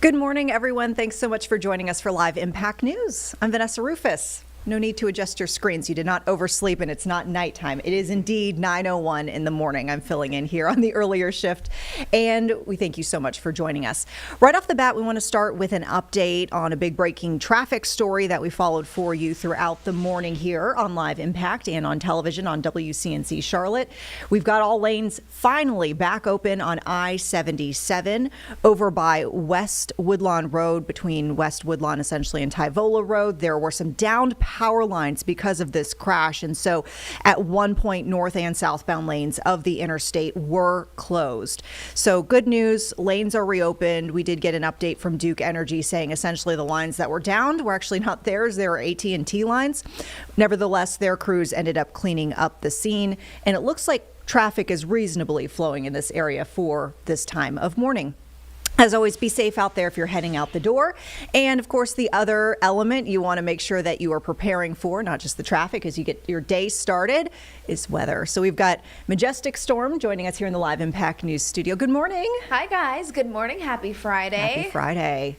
Good morning, everyone. Thanks so much for joining us for Live Impact News. I'm Vanessa Rufus. No need to adjust your screens. You did not oversleep, and it's not nighttime. It is indeed 9:01 in the morning. I'm filling in here on the earlier shift, and we thank you so much for joining us. Right off the bat, we want to start with an update on a big breaking traffic story that we followed for you throughout the morning here on Live Impact and on television on WCNC Charlotte. We've got all lanes finally back open on I-77 over by West Woodlawn Road, between West Woodlawn essentially and Tyvola Road. There were some downed power lines because of this crash, and so at one point north and southbound lanes of the interstate were closed. So good news, lanes are reopened. We did get an update from Duke Energy saying essentially the lines that were downed were actually not theirs, they were AT&T lines. Nevertheless, their crews ended up cleaning up the scene, and it looks like traffic is reasonably flowing in this area for this time of morning. As always, be safe out there if you're heading out the door. And of course, the other element you want to make sure that you are preparing for, not just the traffic as you get your day started, is weather. So we've got Majestic Storm joining us here in the Live Impact News studio. Good morning. Hi, guys. Good morning. Happy Friday. Happy Friday.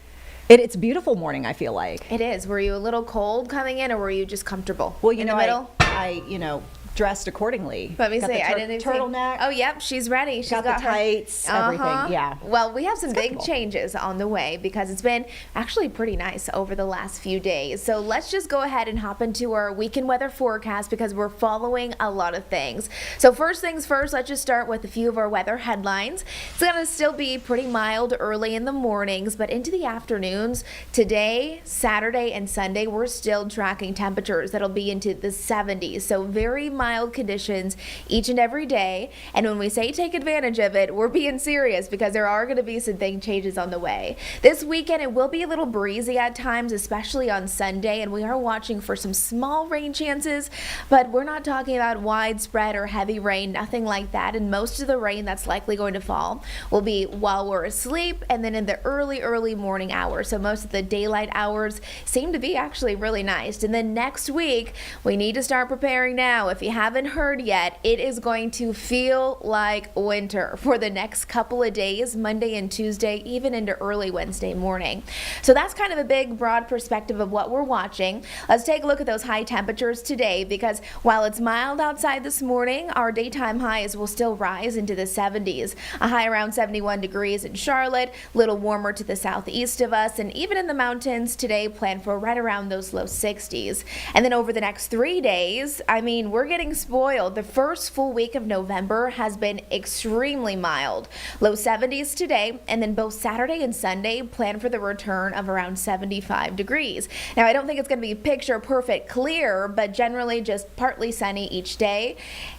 It's a beautiful morning, I feel like. It is. Were you a little cold coming in, or were you just comfortable? Well, you know, I dressed accordingly. Let me see. I didn't turtleneck. Oh, yep. She's ready. She's got the tights, everything. Yeah. Well, we have some big changes on the way because it's been actually pretty nice over the last few days. So let's just go ahead and hop into our weekend weather forecast because we're following a lot of things. So first things first, let's just start with a few of our weather headlines. It's going to still be pretty mild early in the mornings, but into the afternoons today, Saturday, and Sunday, we're still tracking temperatures that'll be into the 70s. So very mild conditions each and every day, and when we say take advantage of it, we're being serious because there are going to be some big changes on the way. This weekend it will be a little breezy at times, especially on Sunday, and we are watching for some small rain chances, but we're not talking about widespread or heavy rain, nothing like that. And most of the rain that's likely going to fall will be while we're asleep and then in the early morning hours. So most of the daylight hours seem to be actually really nice. And then next week we need to start preparing now. If you haven't heard yet, it is going to feel like winter for the next couple of days, Monday and Tuesday, even into early Wednesday morning. So that's kind of a big, broad perspective of what we're watching. Let's take a look at those high temperatures today, because while it's mild outside this morning, our daytime highs will still rise into the 70s. A high around 71 degrees in Charlotte, a little warmer to the southeast of us, and even in the mountains today, plan for right around those low 60s. And then over the next 3 days, we're getting spoiled. The first full week of November has been extremely mild. Low 70s today, and then both Saturday and Sunday plan for the return of around 75 degrees. Now, I don't think it's going to be picture perfect clear, but generally just partly sunny each day.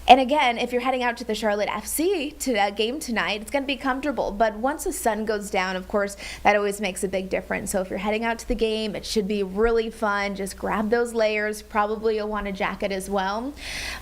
And again, if you're heading out to the Charlotte FC game tonight, it's going to be comfortable. But once the sun goes down, of course, that always makes a big difference. So if you're heading out to the game, it should be really fun. Just grab those layers. Probably you'll want a jacket as well.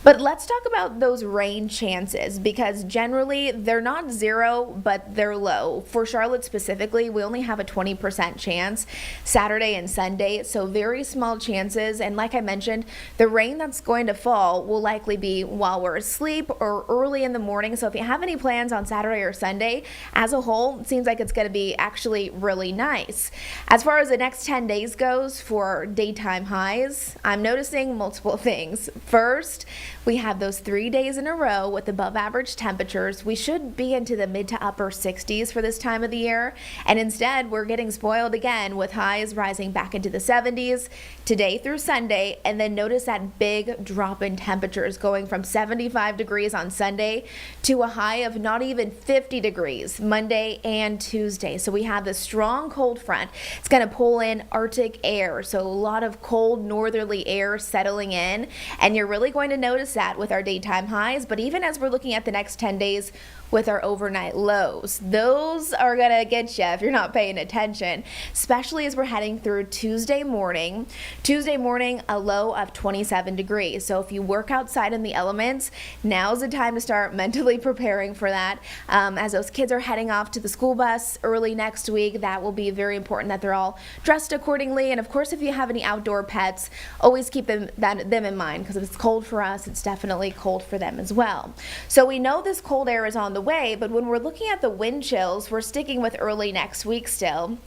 But let's talk about those rain chances, because generally they're not zero, but they're low. For Charlotte specifically, we only have a 20% chance Saturday and Sunday, so very small chances. And like I mentioned, the rain that's going to fall will likely be while we're asleep or early in the morning. So if you have any plans on Saturday or Sunday, as a whole, it seems like it's going to be actually really nice. As far as the next 10 days goes for daytime highs, I'm noticing multiple things. First, we have those 3 days in a row with above average temperatures. We should be into the mid to upper 60s for this time of the year. And instead, we're getting spoiled again with highs rising back into the 70s today through Sunday. And then notice that big drop in temperatures going from 75 degrees on Sunday to a high of not even 50 degrees Monday and Tuesday. So we have this strong cold front. It's going to pull in Arctic air. So a lot of cold northerly air settling in. And you're really going to notice that with our daytime highs, but even as we're looking at the next 10 days with our overnight lows, those are gonna get you if you're not paying attention, especially as we're heading through Tuesday morning. Tuesday morning, a low of 27 degrees. So if you work outside in the elements, now's the time to start mentally preparing for that. As those kids are heading off to the school bus early next week, that will be very important that they're all dressed accordingly. And of course, if you have any outdoor pets, always keep them in mind, because if it's cold for us, us, it's definitely cold for them as well. So we know this cold air is on the way, but when we're looking at the wind chills, we're sticking with early next week still.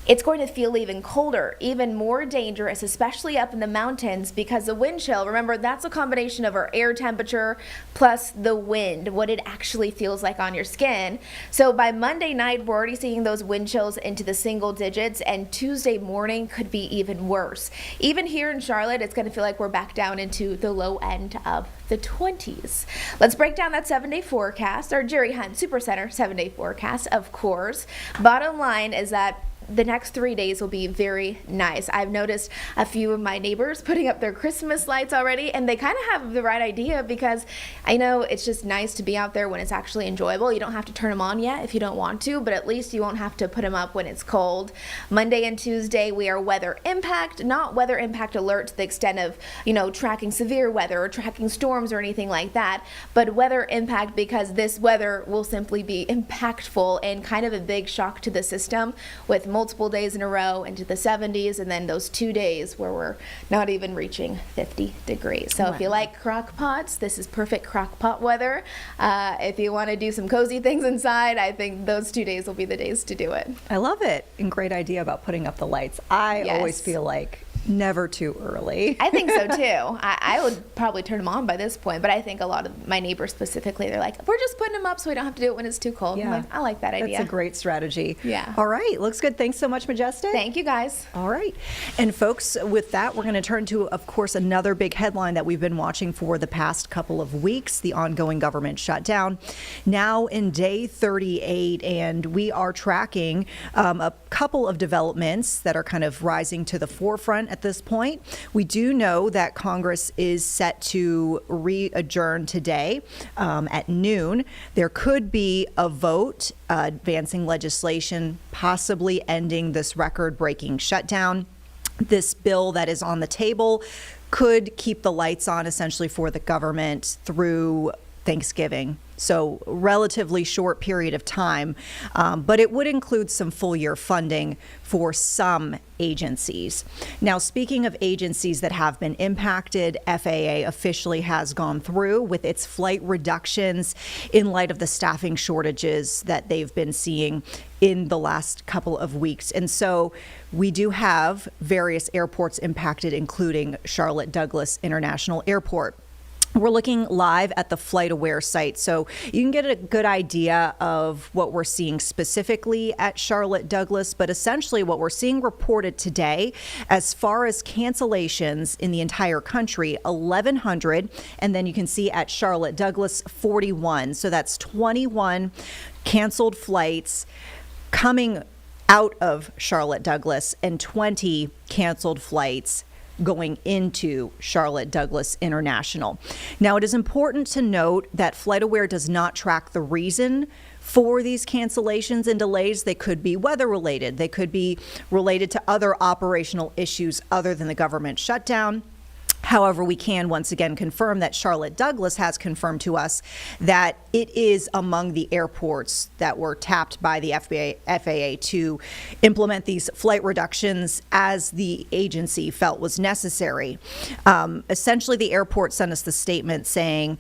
It's going to feel even colder, even more dangerous, especially up in the mountains, because the wind chill, remember, that's a combination of our air temperature plus the wind, what it actually feels like on your skin. So by Monday night, we're already seeing those wind chills into the single digits, and Tuesday morning could be even worse. Even here in Charlotte, it's going to feel like we're back down into the low end of the 20s. Let's break down that 7-day forecast, our Jerry Hunt Supercenter 7-day forecast, of course. Bottom line is that the next 3 days will be very nice. I've noticed a few of my neighbors putting up their Christmas lights already, and they kind of have the right idea, because I know it's just nice to be out there when it's actually enjoyable. You don't have to turn them on yet if you don't want to, but at least you won't have to put them up when it's cold. Monday and Tuesday, we are weather impact, not weather impact alert to the extent of, tracking severe weather or tracking storms or anything like that, but weather impact because this weather will simply be impactful and kind of a big shock to the system, with multiple days in a row into the 70s, and then those 2 days where we're not even reaching 50 degrees. So if you like crock pots, this is perfect crock pot weather. If you want to do some cozy things inside, I think those 2 days will be the days to do it. I love it. And great idea about putting up the lights. I always feel like never too early. I think so too. I would probably turn them on by this point, but I think a lot of my neighbors specifically, they're like, we're just putting them up so we don't have to do it when it's too cold. Yeah. I'm like, I like that idea. That's a great strategy. Yeah. All right. Looks good. Thanks so much, Majestic. Thank you, guys. All right. And folks, with that, we're going to turn to, of course, another big headline that we've been watching for the past couple of weeks, the ongoing government shutdown. Now in day 38, and we are tracking a couple of developments that are kind of rising to the forefront at this point. We do know that Congress is set to re-adjourn today at noon. There could be a vote advancing legislation, possibly ending this record-breaking shutdown. This bill that is on the table could keep the lights on essentially for the government through Thanksgiving. So relatively short period of time, but it would include some full year funding for some agencies. Now, speaking of agencies that have been impacted, FAA officially has gone through with its flight reductions in light of the staffing shortages that they've been seeing in the last couple of weeks. And so we do have various airports impacted, including Charlotte Douglas International Airport. We're looking live at the FlightAware site, so you can get a good idea of what we're seeing specifically at Charlotte Douglas, but essentially what we're seeing reported today as far as cancellations in the entire country, 1,100, and then you can see at Charlotte Douglas, 41. So that's 21 canceled flights coming out of Charlotte Douglas and 20 canceled flights going into Charlotte Douglas International. Now, it is important to note that FlightAware does not track the reason for these cancellations and delays. They could be weather related. They could be related to other operational issues other than the government shutdown. However, we can once again confirm that Charlotte Douglas has confirmed to us that it is among the airports that were tapped by the FAA to implement these flight reductions as the agency felt was necessary. Essentially, the airport sent us the statement saying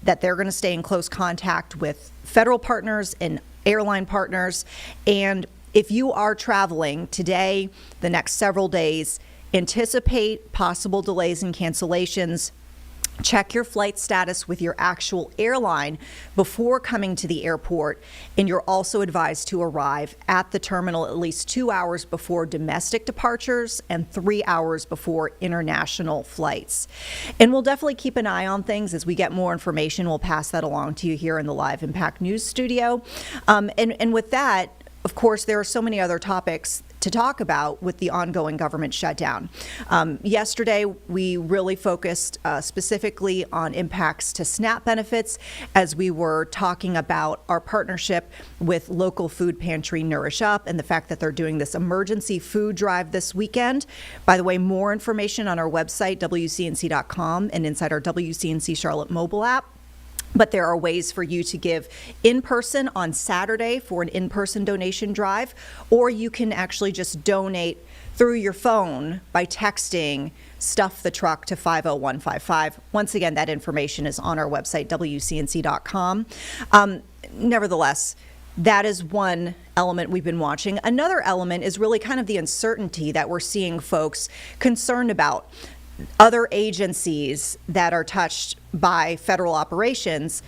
that they're going to stay in close contact with federal partners and airline partners. And if you are traveling today, the next several days, anticipate possible delays and cancellations. Check your flight status with your actual airline before coming to the airport, and you're also advised to arrive at the terminal at least 2 hours before domestic departures and 3 hours before international flights. And we'll definitely keep an eye on things as we get more information. We'll pass that along to you here in the Live Impact News studio. And with that, of course, there are so many other topics to talk about with the ongoing government shutdown. Yesterday, we really focused specifically on impacts to SNAP benefits as we were talking about our partnership with local food pantry Nourish Up and the fact that they're doing this emergency food drive this weekend. By the way, more information on our website, WCNC.com, and inside our WCNC Charlotte mobile app. But there are ways for you to give in person on Saturday for an in-person donation drive, or you can actually just donate through your phone by texting Stuff the Truck to 50155. Once again, that information is on our website, WCNC.com. Nevertheless, that is one element we've been watching. Another element is really kind of the uncertainty that we're seeing folks concerned about. Other agencies that are touched by federal operations,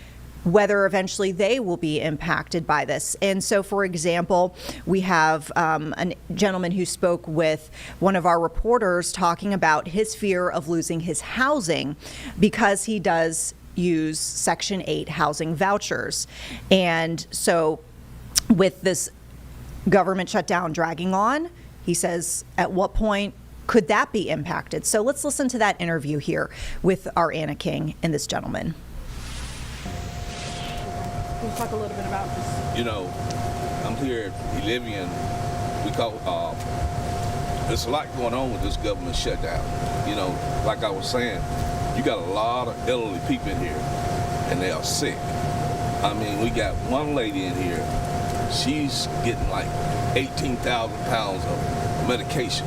whether eventually they will be impacted by this. And so, for example, we have a gentleman who spoke with one of our reporters talking about his fear of losing his housing because he does use Section 8 housing vouchers. And so with this government shutdown dragging on, he says, at what point could that be impacted? So let's listen to that interview here with our Anna King and this gentleman. Can you talk a little bit about this? You know, I'm here at Elivian. There's a lot going on with this government shutdown. You know, like I was saying, you got a lot of elderly people in here, and they are sick. I mean, we got one lady in here, she's getting like 18,000 pounds of medication.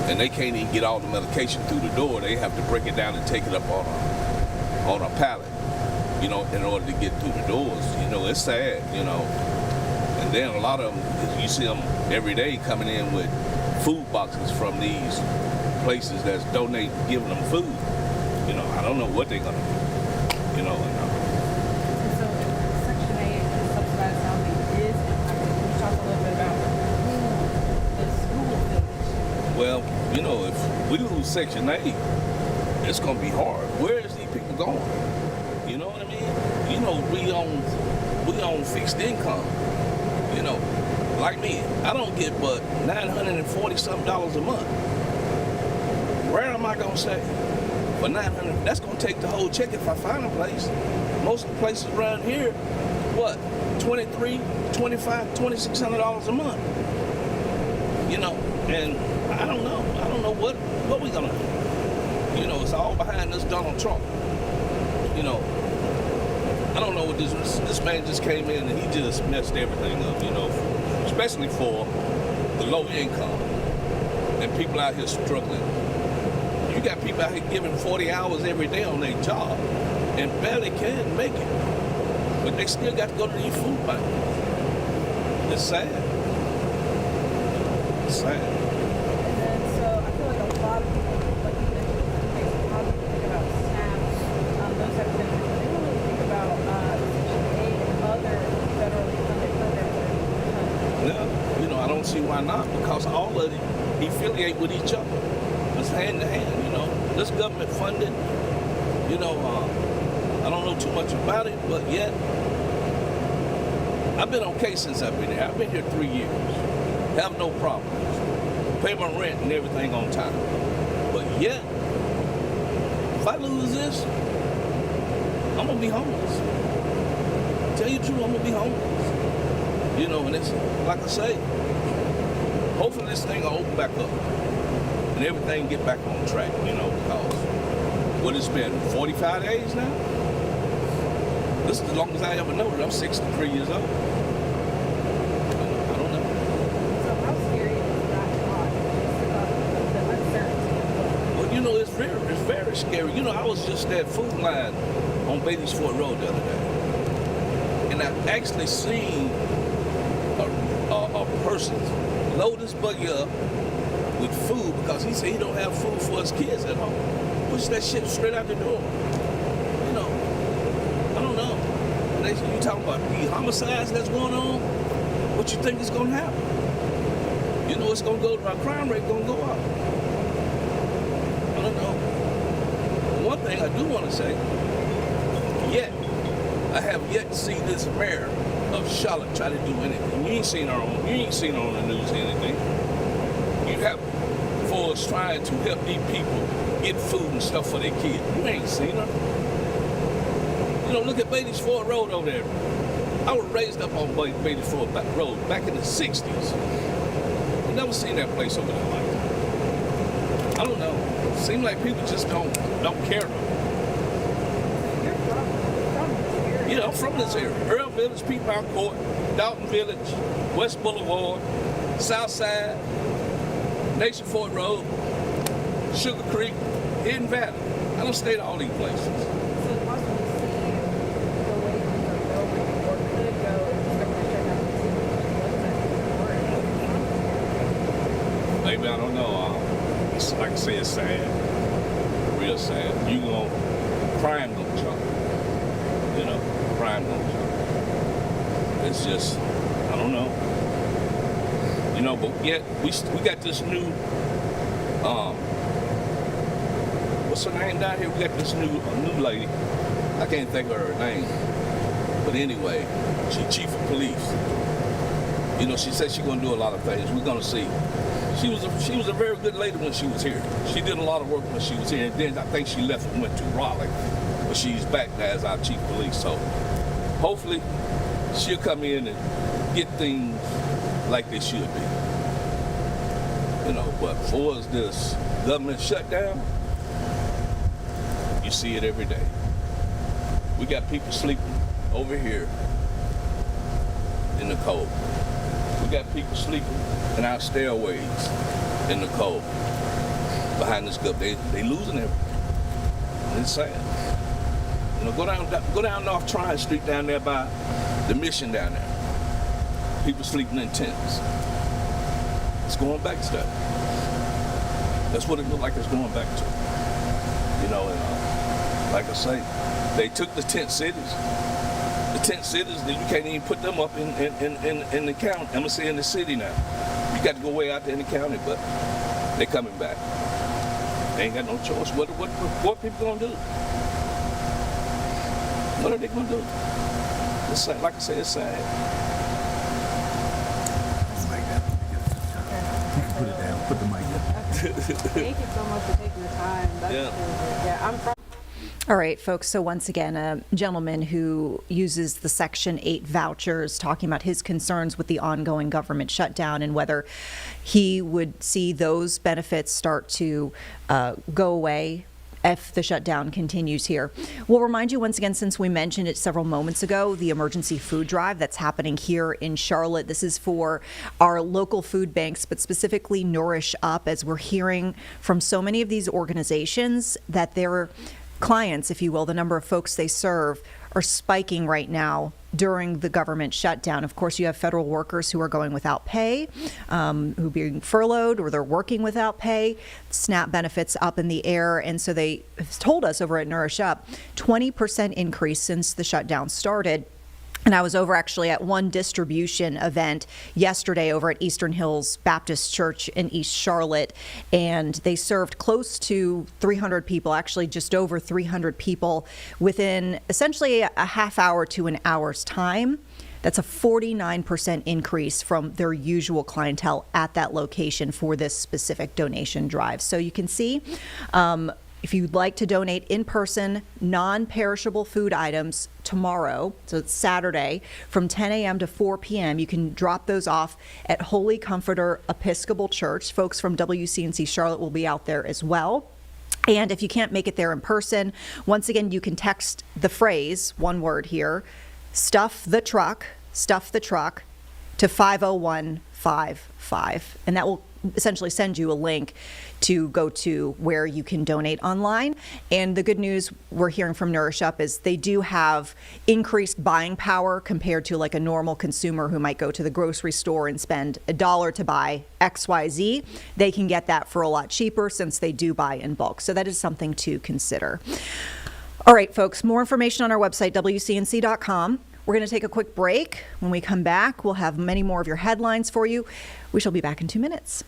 And they can't even get all the medication through the door. They have to break it down and take it up on a pallet, you know, in order to get through the doors. You know, it's sad, you know. And then a lot of them, you see them every day coming in with food boxes from these places that's giving them food. You know, I don't know what they're gonna do, you know. And so Section 8 and subsidized housing is impacted. Can you talk a little bit about the school village? Well, you know, if we lose Section 8, it's gonna be hard. Where is these people going? You know what I mean? You know, we on fixed income. You know, like me, I don't get but $940-something a month. Where am I gonna save? For $900, that's gonna take the whole check if I find a place. Most of the places around here, what, $2,300, $2,500, $2,600 a month. You know, and I don't know what we gonna do. You know, it's all behind this Donald Trump. You know, I don't know what this man just came in and he just messed everything up, you know, especially for the low income and people out here struggling. You got people out here giving 40 hours every day on their job and barely can make it, but they still got to go to these food banks. It's sad. It's sad. And then, so I feel like a lot of people, like you mentioned, how do you think about SNAP, those type of things, but they don't really think about Section 8 and other federally funded programs that are being funded. Yeah, you know, I don't see why not, because all of them affiliate with each other. It's hand to hand, you know. This government funded, you know, I don't know too much about it, but yet, I've been okay since I've been here. I've been here 3 years. Have no problems. Pay my rent and everything on time. But yet, if I lose this, I'm gonna be homeless. Tell you the truth, I'm gonna be homeless. You know, and it's, like I say, hopefully this thing will open back up and everything get back on track, you know, because what it's been, 45 days now? This is the longest I ever known it. I'm 63 years old. I don't know. So how scary is that thought? The uncertainty of what? Well, you know, it's very scary. You know, I was just at Food Line on Bailey's Ford Road the other day, and I actually seen a person load his buggy up with food because he said he don't have food for his kids at home. Push that shit straight out the door. You know, I don't know. And you talking about the homicides that's going on? What you think is going to happen? You know, it's going to go. Our crime rate going to go up. I don't know. One thing I do want to say, I have yet to see this mayor of Charlotte try to do anything. You ain't seen her on the news or anything. You have folks trying to help these people get food and stuff for their kids. You ain't seen her. You know, look at Bailey's Ford Road over there. I was raised up on Bailey's Ford Road back in the 60s. I never seen that place over there like that. I don't know. It seems like people just don't care. You're from this area. Yeah, I'm from this area. Earl Village, Peapout Court, Dalton Village, West Boulevard, South Side. Nation Fort Road, Sugar Creek, Hidden Valley. I done stayed at all these places. So possibly see the way things are going or could go if the government shutdown continues. Maybe, I don't know. It's, like I say, it's sad. Real sad. Crime gonna jump. You know, crime gonna jump. It's just, I don't know. You know, but yet we got this new, what's her name down here? We got this new lady. I can't think of her name. But anyway, she's chief of police. You know, she said she's gonna do a lot of things. We're gonna see. She was a very good lady when she was here. She did a lot of work when she was here, and then I think she left and went to Raleigh. But she's back now as our chief of police. So hopefully she'll come in and get things like they should be. You know, but for us, this government shutdown, you see it every day. We got people sleeping over here in the cold. We got people sleeping in our stairways in the cold behind this government. They losing everything. It's sad. You know, go down North Tryon Street down there by the Mission down there. People sleeping in tents. It's going back to that. That's what it looks like it's going back to. You know, and like I say, they took the tent cities. The tent cities, you can't even put them up in the county. I'm gonna say in the city now. You got to go way out there in the county, but they're coming back. They ain't got no choice. What people gonna do? What are they gonna do? It's sad. Like I said, it's sad. Put it down. Put the mic down. Thank you so much for taking the time. That's I'm from. All right, folks. So once again, a gentleman who uses the Section 8 vouchers, talking about his concerns with the ongoing government shutdown and whether he would see those benefits start to go away if the shutdown continues here. We'll remind you once again, since we mentioned it several moments ago, the emergency food drive that's happening here in Charlotte. This is for our local food banks, but specifically Nourish Up, as we're hearing from so many of these organizations that their clients, if you will, the number of folks they serve, are spiking right now during the government shutdown. Of course, you have federal workers who are going without pay, who are being furloughed, or they're working without pay. SNAP benefits up in the air. And so they have told us over at Nourish Up, 20% increase since the shutdown started. And I was over actually at one distribution event yesterday over at Eastern Hills Baptist Church in East Charlotte, and they served close to 300 people, actually just over 300 people within essentially a half hour to an hour's time. That's a 49% increase from their usual clientele at that location for this specific donation drive. So you can see, if you'd like to donate in person, non-perishable food items tomorrow, so it's Saturday, from 10 a.m. to 4 p.m., you can drop those off at Holy Comforter Episcopal Church. Folks from WCNC Charlotte will be out there as well. And if you can't make it there in person, once again, you can text the phrase, one word here, stuff the truck to 50155. And that will essentially send you a link to go to where you can donate online. And the good news we're hearing from Nourish Up is they do have increased buying power compared to like a normal consumer who might go to the grocery store and spend $1 to buy XYZ. They can get that for a lot cheaper since they do buy in bulk. So that is something to consider. All right, folks, more information on our website, WCNC.com. We're going to take a quick break. When we come back, we'll have many more of your headlines for you. We shall be back in 2 minutes.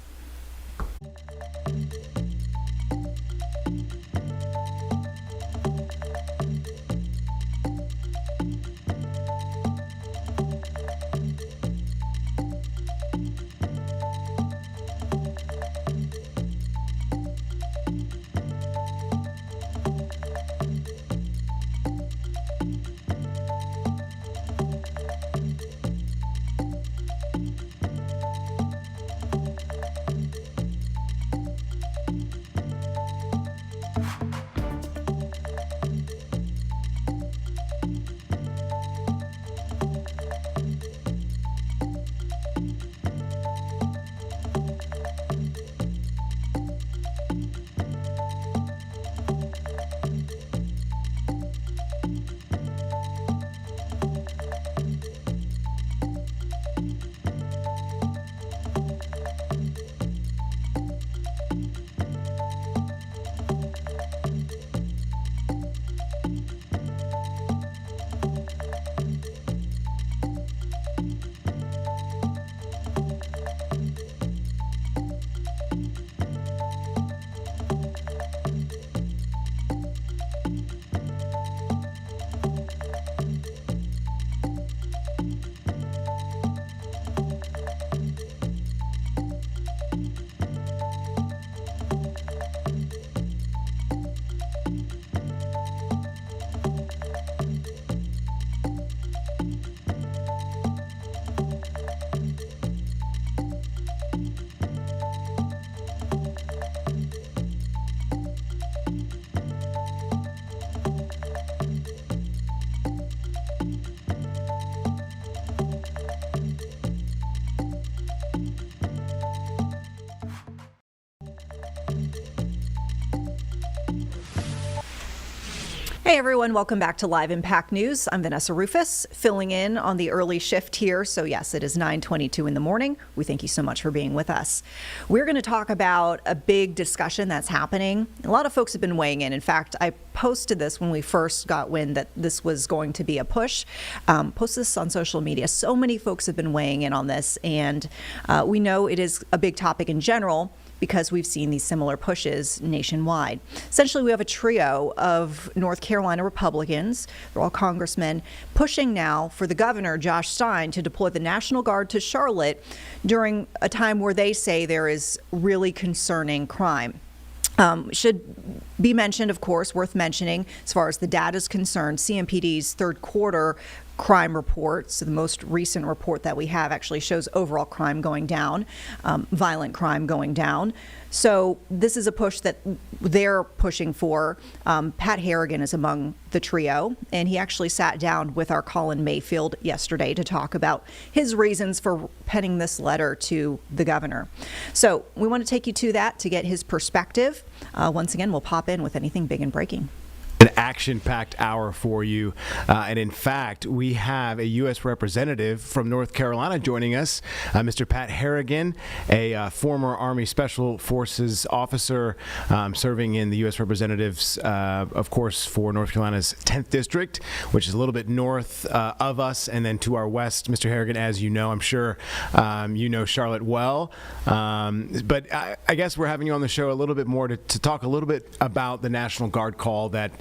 Hey everyone, welcome back to Live Impact News. I'm Vanessa Rufus, filling in on the early shift here. So yes, it is 9:22 in the morning. We thank you so much for being with us. We're going to talk about a big discussion that's happening. A lot of folks have been weighing in. In fact, I posted this when we first got wind that this was going to be a push. Posted this on social media. So many folks have been weighing in on this, and we know it is a big topic in general, because we've seen these similar pushes nationwide. Essentially, we have a trio of North Carolina Republicans, they're all congressmen, pushing now for the governor, Josh Stein, to deploy the National Guard to Charlotte during a time where they say there is really concerning crime. Should be mentioned, of course, worth mentioning, as far as the data is concerned, CMPD's third quarter crime report, so the most recent report that we have, actually shows overall crime going down, violent crime going down. So this is a push that they're pushing for. Pat Harrigan is among the trio, and he actually sat down with our Colin Mayfield yesterday to talk about his reasons for penning this letter to the governor. So we want to take you to that to get his perspective. Once again, we'll pop in with anything big and breaking. An action-packed hour for you. And in fact, we have a U.S. representative from North Carolina joining us, Mr. Pat Harrigan, a former Army Special Forces officer serving in the U.S. Representatives, of course, for North Carolina's 10th District, which is a little bit north of us. And then to our west, Mr. Harrigan, as you know, I'm sure you know Charlotte well. But I guess we're having you on the show a little bit more to talk a little bit about the National Guard call that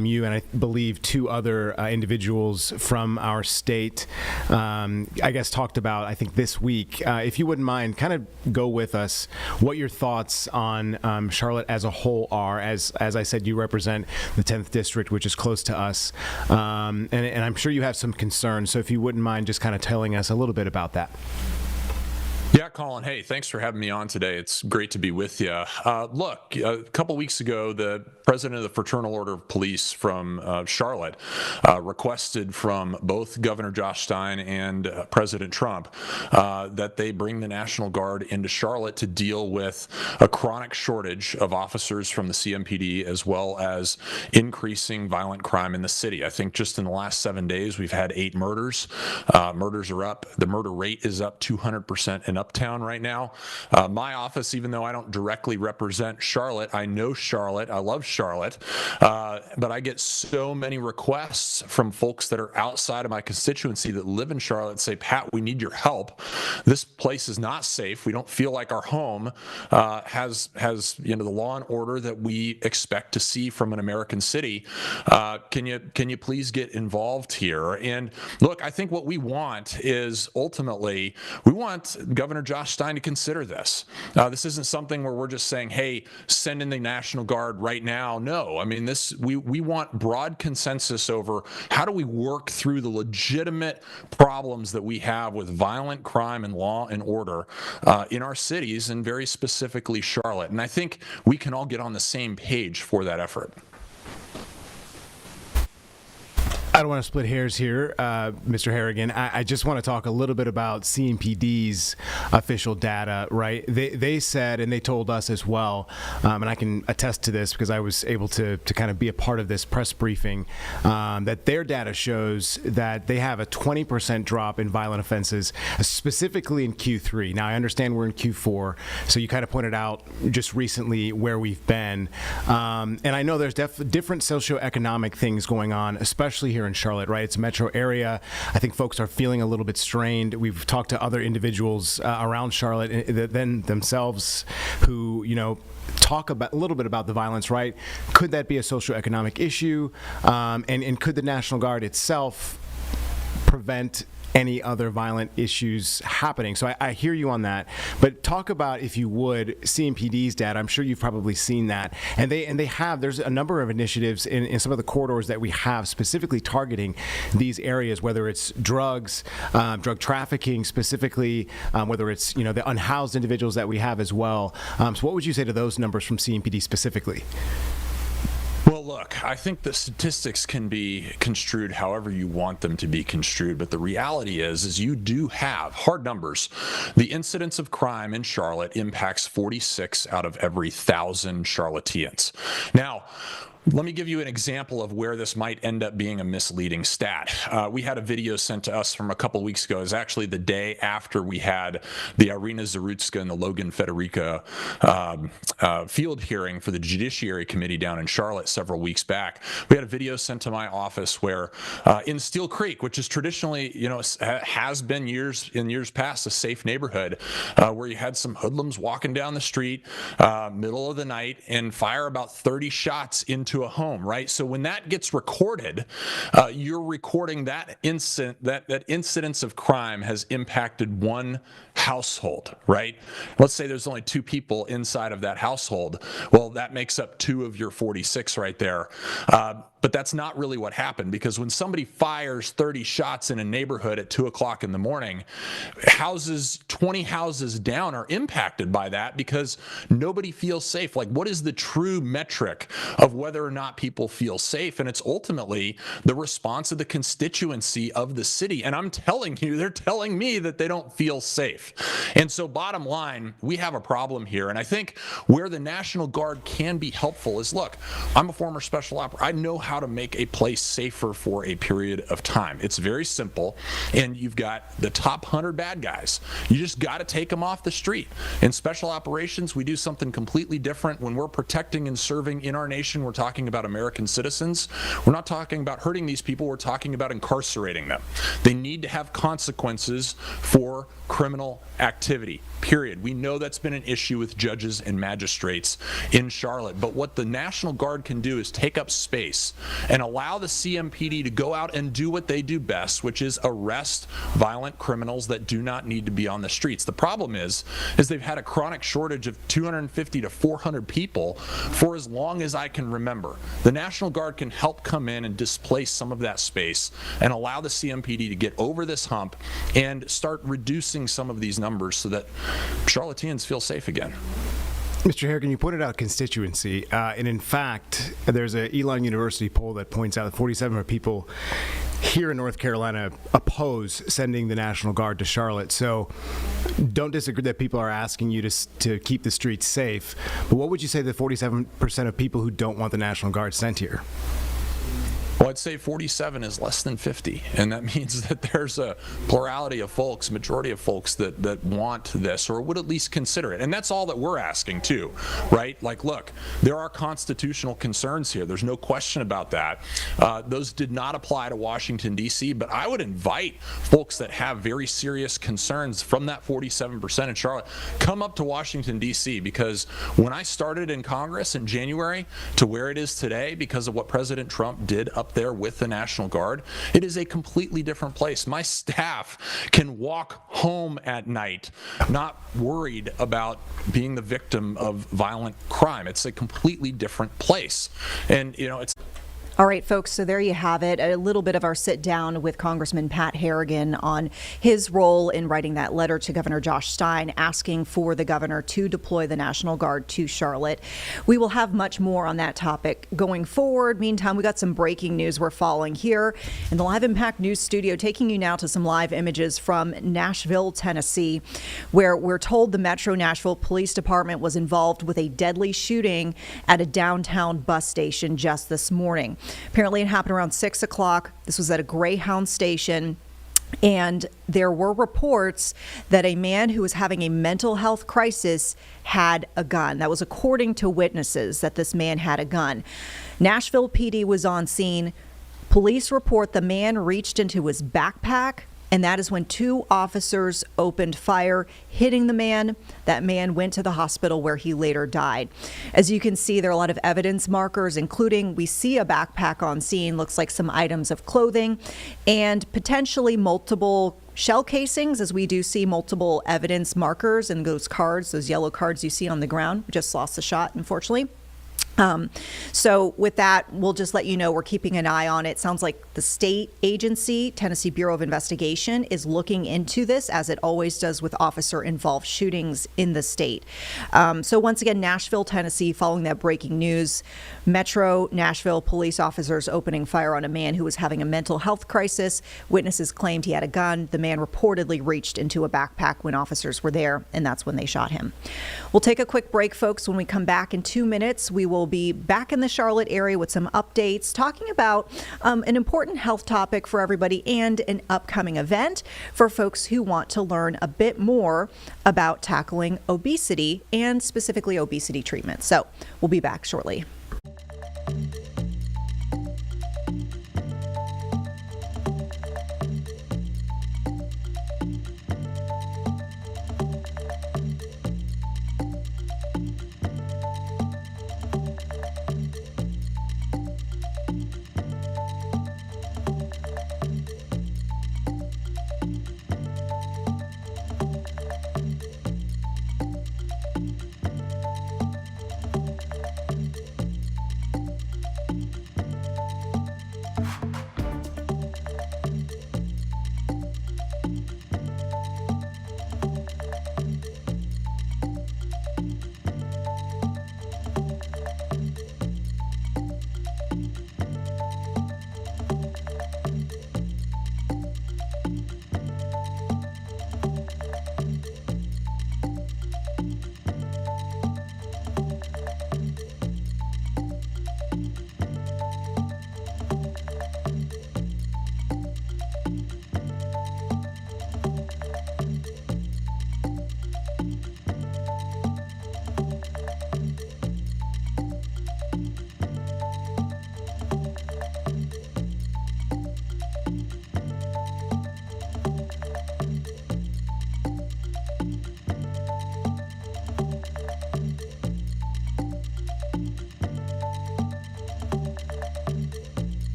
you and I believe two other individuals from our state, I guess, talked about, I think, this week. If you wouldn't mind, kind of go with us what your thoughts on Charlotte as a whole are. As I said, you represent the 10th District, which is close to us, and I'm sure you have some concerns. So if you wouldn't mind just kind of telling us a little bit about that. Yeah, Colin, hey, thanks for having me on today. It's great to be with you. Look, a couple weeks ago, the president of the Fraternal Order of Police from Charlotte requested from both Governor Josh Stein and President Trump that they bring the National Guard into Charlotte to deal with a chronic shortage of officers from the CMPD, as well as increasing violent crime in the city. I think just in the last 7 days, we've had 8 murders. Murders are up. The murder rate is up 200% in Uptown right now. My office, even though I don't directly represent Charlotte, I know Charlotte. I love Charlotte, but I get so many requests from folks that are outside of my constituency that live in Charlotte and say, Pat, we need your help. This place is not safe. We don't feel like our home has the law and order that we expect to see from an American city. Can you please get involved here? And look, I think what we want is ultimately we want Governor Josh Stein to consider this. This isn't something where we're just saying, hey, send in the National Guard right now. No, I mean, we want broad consensus over how do we work through the legitimate problems that we have with violent crime and law and order in our cities, and very specifically Charlotte. And I think we can all get on the same page for that effort. I don't want to split hairs here, Mr. Harrigan. I just want to talk a little bit about CMPD's official data, right? They said, and they told us as well, and I can attest to this because I was able to kind of be a part of this press briefing, that their data shows that they have a 20% drop in violent offenses, specifically in Q3. Now, I understand we're in Q4, so you kind of pointed out just recently where we've been. And I know there's different socioeconomic things going on, especially here in Charlotte, right? It's a metro area. I think folks are feeling a little bit strained. We've talked to other individuals around Charlotte then themselves who, talk about a little bit about the violence, right? Could that be a socioeconomic issue? And could the National Guard itself prevent any other violent issues happening? So I hear you on that, but talk about, if you would, CMPD's data. I'm sure you've probably seen that, and they have. There's a number of initiatives in some of the corridors that we have specifically targeting these areas, whether it's drugs, drug trafficking specifically, whether it's the unhoused individuals that we have as well. So what would you say to those numbers from CMPD specifically? Well, look, I think the statistics can be construed however you want them to be construed, but the reality is you do have hard numbers. The incidence of crime in Charlotte impacts 46 out of every 1,000 Charlotteans. Now, Let me give you an example of where this might end up being a misleading stat. We had a video sent to us from a couple weeks ago. It was actually the day after we had the Irina Zarutska and the Logan Federica field hearing for the Judiciary Committee down in Charlotte several weeks back. We had a video sent to my office where in Steel Creek, which is traditionally, has been in years past a safe neighborhood, where you had some hoodlums walking down the street, middle of the night, and fire about 30 shots into a home, right? So when that gets recorded, you're recording that incidence of crime has impacted one household, right? Let's say there's only 2 people inside of that household. Well, that makes up 2 of your 46 right there. But that's not really what happened, because when somebody fires 30 shots in a neighborhood at 2 o'clock in the morning, 20 houses down are impacted by that because nobody feels safe. Like, what is the true metric of whether or not people feel safe? And it's ultimately the response of the constituency of the city. And I'm telling you, they're telling me that they don't feel safe. And so bottom line, we have a problem here. And I think where the National Guard can be helpful is, look, I'm a former special operator. I know how to make a place safer for a period of time. It's very simple. And you've got the top 100 bad guys. You just got to take them off the street. In special operations, we do something completely different. When we're protecting and serving in our nation, we're talking about American citizens. We're not talking about hurting these people. We're talking about incarcerating them. They need to have consequences for criminal activity, period. We know that's been an issue with judges and magistrates in Charlotte, but what the National Guard can do is take up space and allow the CMPD to go out and do what they do best, which is arrest violent criminals that do not need to be on the streets. The problem is they've had a chronic shortage of 250 to 400 people for as long as I can remember. The National Guard can help come in and displace some of that space and allow the CMPD to get over this hump and start reducing some of these numbers so that Charlotteans feel safe again. Mr. Harrigan, you pointed out constituency, and in fact, there's an Elon University poll that points out that 47% of people here in North Carolina oppose sending the National Guard to Charlotte. So don't disagree that people are asking you to keep the streets safe, but what would you say the 47% of people who don't want the National Guard sent here? Well, I'd say 47 is less than 50, and that means that there's a plurality of folks, majority of folks that want this or would at least consider it. And that's all that we're asking too, right? Like, look, there are constitutional concerns here. There's no question about that. Those did not apply to Washington, D.C., but I would invite folks that have very serious concerns from that 47% in Charlotte, come up to Washington, D.C., because when I started in Congress in January to where it is today because of what President Trump did up there with the National Guard, it is a completely different place. My staff can walk home at night not worried about being the victim of violent crime. It's a completely different place. And, it's All right, folks, so there you have it. A little bit of our sit down with Congressman Pat Harrigan on his role in writing that letter to Governor Josh Stein asking for the governor to deploy the National Guard to Charlotte. We will have much more on that topic going forward. Meantime, we got some breaking news we're following here in the Live Impact News studio, taking you now to some live images from Nashville, Tennessee, where we're told the Metro Nashville Police Department was involved with a deadly shooting at a downtown bus station just this morning. Apparently it happened around 6 o'clock. This was at a Greyhound station. And there were reports that a man who was having a mental health crisis had a gun. That was according to witnesses, that this man had a gun. Nashville PD was on scene. Police report the man reached into his backpack, and that is when 2 officers opened fire, hitting the man. That man went to the hospital where he later died. As you can see, there are a lot of evidence markers, including we see a backpack on scene, looks like some items of clothing, and potentially multiple shell casings, as we do see multiple evidence markers in those cards, those yellow cards you see on the ground. We just lost the shot, unfortunately. So with that, we'll just let you know we're keeping an eye on it. Sounds like the state agency, Tennessee Bureau of Investigation, is looking into this, as it always does with officer-involved shootings in the state. So once again, Nashville, Tennessee, following that breaking news, Metro Nashville police officers opening fire on a man who was having a mental health crisis. Witnesses claimed he had a gun. The man reportedly reached into a backpack when officers were there, and that's when they shot him. We'll take a quick break, folks. When we come back in 2 minutes, we will will be back in the Charlotte area with some updates, talking about an important health topic for everybody and an upcoming event for folks who want to learn a bit more about tackling obesity and specifically obesity treatment. So we'll be back shortly.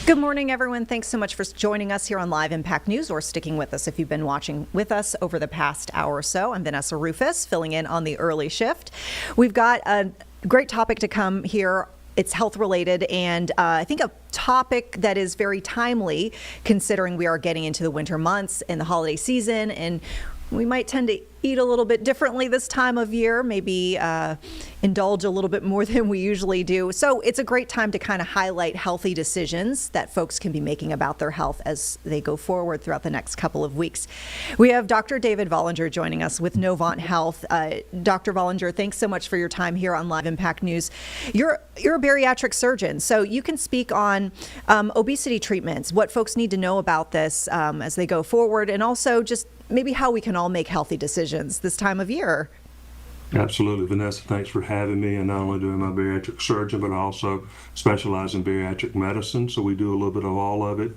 Good morning, everyone. Thanks so much for joining us here on Live Impact News or sticking with us if you've been watching with us over the past hour or so. I'm Vanessa Rufus, filling in on the early shift. We've got a great topic to come here. It's health related, and I think a topic that is very timely considering we are getting into the winter months and the holiday season, and we might tend to eat a little bit differently this time of year, maybe indulge a little bit more than we usually do. So it's a great time to kind of highlight healthy decisions that folks can be making about their health as they go forward throughout the next couple of weeks. We have Dr. David Vollinger joining us with Novant Health. Dr. Vollinger, thanks so much for your time here on Live Impact News. You're a bariatric surgeon, so you can speak on obesity treatments, what folks need to know about this as they go forward, and also just maybe how we can all make healthy decisions this time of year. Absolutely. Vanessa, thanks for having me. And not only doing my bariatric surgeon, but I also specialize in bariatric medicine. So we do a little bit of all of it.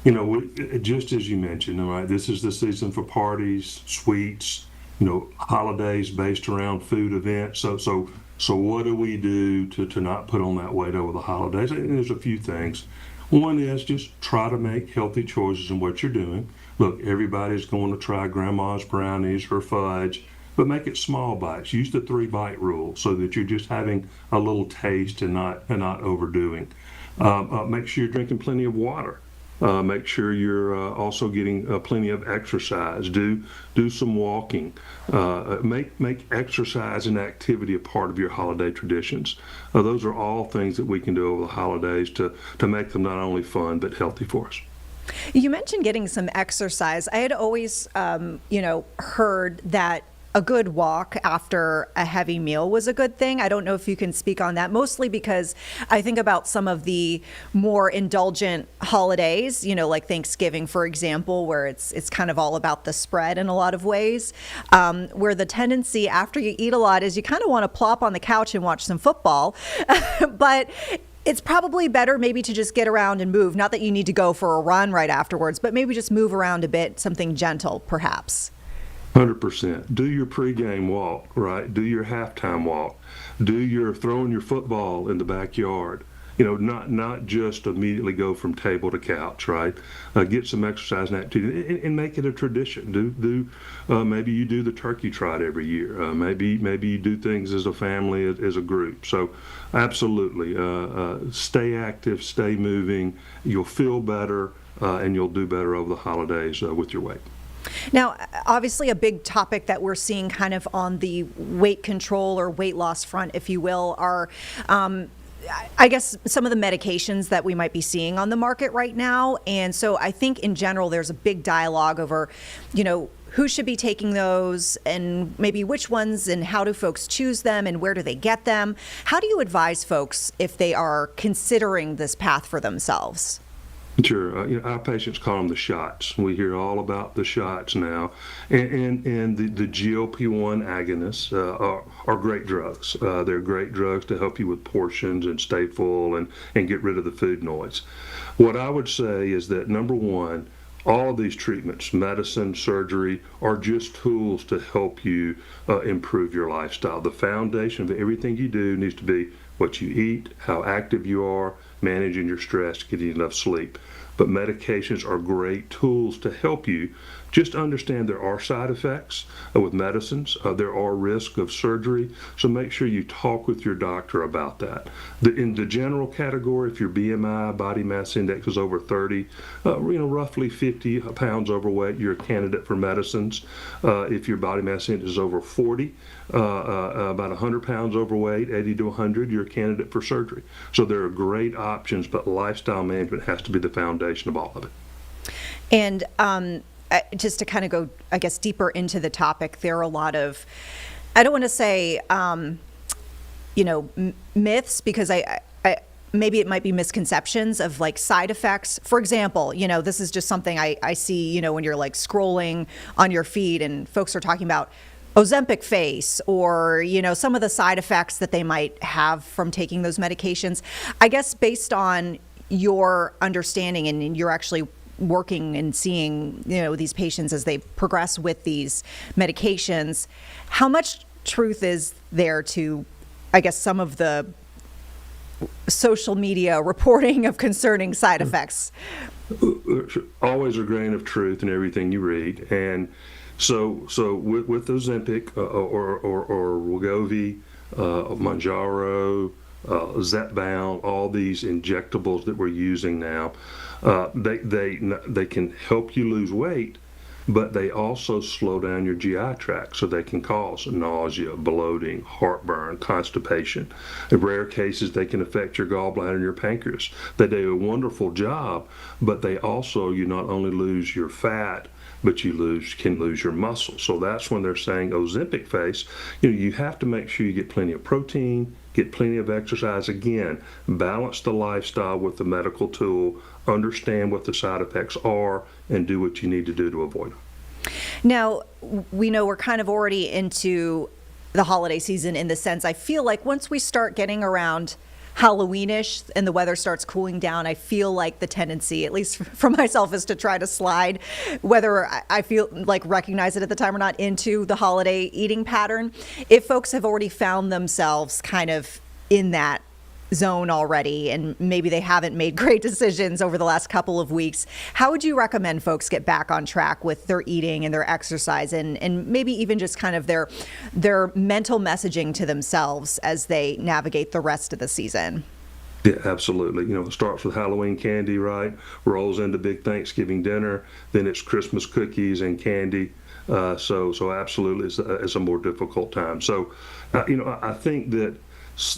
You know, just as you mentioned, all right, this is the season for parties, sweets, you know, holidays based around food events. So what do we do to not put on that weight over the holidays? And there's a few things. One is just try to make healthy choices in what you're doing. Look, everybody's going to try grandma's brownies or fudge, but make it small bites. Use the 3-bite rule so that you're just having a little taste and not overdoing. Make sure you're drinking plenty of water. Make sure you're also getting plenty of exercise. Do some walking. Make exercise and activity a part of your holiday traditions. Those are all things that we can do over the holidays to make them not only fun but healthy for us. You mentioned getting some exercise. I had always, heard that a good walk after a heavy meal was a good thing. I don't know if you can speak on that, mostly because I think about some of the more indulgent holidays, you know, like Thanksgiving, for example, where it's kind of all about the spread in a lot of ways, where the tendency after you eat a lot is you kind of want to plop on the couch and watch some football. But it's probably better maybe to just get around and move. Not that you need to go for a run right afterwards, but maybe just move around a bit, something gentle, perhaps. 100%. Do your pregame walk, right? Do your halftime walk. Do your throwing your football in the backyard. not just immediately go from table to couch, right? Get some exercise and activity, and make it a tradition. Maybe you do the turkey trot every year. Maybe you do things as a family, as a group. So, absolutely, stay active, stay moving. You'll feel better, and you'll do better over the holidays with your weight. Now, obviously, a big topic that we're seeing kind of on the weight control or weight loss front, if you will, are I guess some of the medications that we might be seeing on the market right now. And so I think in general, there's a big dialogue over, who should be taking those and maybe which ones and how do folks choose them and where do they get them? How do you advise folks if they are considering this path for themselves? Sure. Our patients call them the shots. We hear all about the shots now. And the GLP-1 agonists are great drugs. They're great drugs to help you with portions and stay full and get rid of the food noise. What I would say is that, number one, all of these treatments, medicine, surgery, are just tools to help you improve your lifestyle. The foundation of everything you do needs to be what you eat, how active you are, managing your stress, getting enough sleep. But medications are great tools to help you. Just understand there are side effects with medicines. There are risks of surgery. So make sure you talk with your doctor about that. In the general category, if your BMI, body mass index, is over 30, roughly 50 pounds overweight, you're a candidate for medicines. If your body mass index is over 40, about 100 pounds overweight, 80 to 100, you're a candidate for surgery. So there are great options, but lifestyle management has to be the foundation of all of it. And just to kind of go, I guess, deeper into the topic, there are a lot of, I don't want to say, myths, because I maybe it might be misconceptions of like side effects. For example, this is just something I see, when you're like scrolling on your feed and folks are talking about Ozempic face or, some of the side effects that they might have from taking those medications. I guess based on your understanding and you're actually working and seeing, these patients as they progress with these medications, how much truth is there to, I guess, some of the social media reporting of concerning side effects? Always a grain of truth in everything you read. And so with Ozempic or Wegovy, Mounjaro, Zepbound, all these injectables that we're using now, they can help you lose weight, but they also slow down your GI tract, so they can cause nausea, bloating, heartburn, constipation. In rare cases, they can affect your gallbladder and your pancreas. They do a wonderful job, but you not only lose your fat, but you can lose your muscle. So that's when they're saying Ozempic face. You have to make sure you get plenty of protein, get plenty of exercise. Again, balance the lifestyle with the medical tool, understand what the side effects are, and do what you need to do to avoid them. Now, we know we're kind of already into the holiday season in the sense, I feel like once we start getting around Halloweenish and the weather starts cooling down, I feel like the tendency, at least for myself, is to try to slide, whether I feel like recognize it at the time or not, into the holiday eating pattern. If folks have already found themselves kind of in that zone already and maybe they haven't made great decisions over the last couple of weeks, how would you recommend folks get back on track with their eating and their exercise and maybe even just kind of their mental messaging to themselves as they navigate the rest of the season? Yeah, absolutely. It starts with Halloween candy, right? Rolls into big Thanksgiving dinner. Then it's Christmas cookies and candy. So absolutely, it's a more difficult time. So, I think that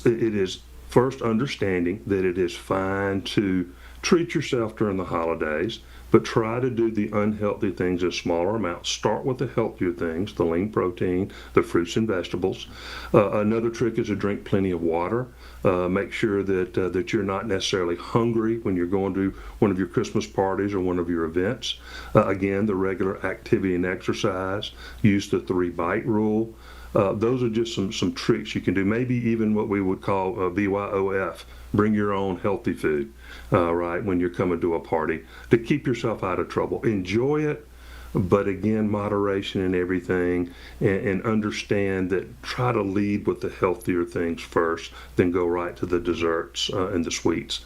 it is first understanding that it is fine to treat yourself during the holidays, but try to do the unhealthy things in smaller amounts. Start with the healthier things, the lean protein, the fruits and vegetables. Another trick is to drink plenty of water. Make sure that you're not necessarily hungry when you're going to one of your Christmas parties or one of your events. Again, the regular activity and exercise. Use the 3-bite rule. Those are just some tricks you can do. Maybe even what we would call BYOF, bring your own healthy food, right, when you're coming to a party, to keep yourself out of trouble. Enjoy it, but again, moderation in everything, and understand that try to lead with the healthier things first, then go right to the desserts and the sweets.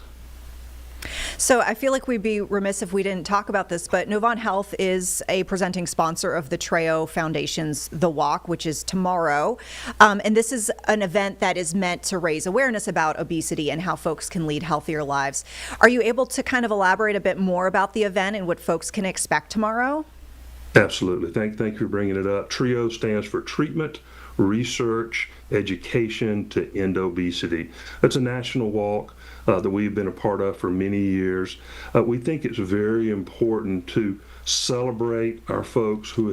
So I feel like we'd be remiss if we didn't talk about this, but Novant Health is a presenting sponsor of the Trejo Foundation's The Walk, which is tomorrow. And this is an event that is meant to raise awareness about obesity and how folks can lead healthier lives. Are you able to kind of elaborate a bit more about the event and what folks can expect tomorrow? Absolutely. Thank you for bringing it up. TRIO stands for Treatment, Research, Education to End Obesity. That's a national walk that we've been a part of for many years. We think it's very important to celebrate our folks who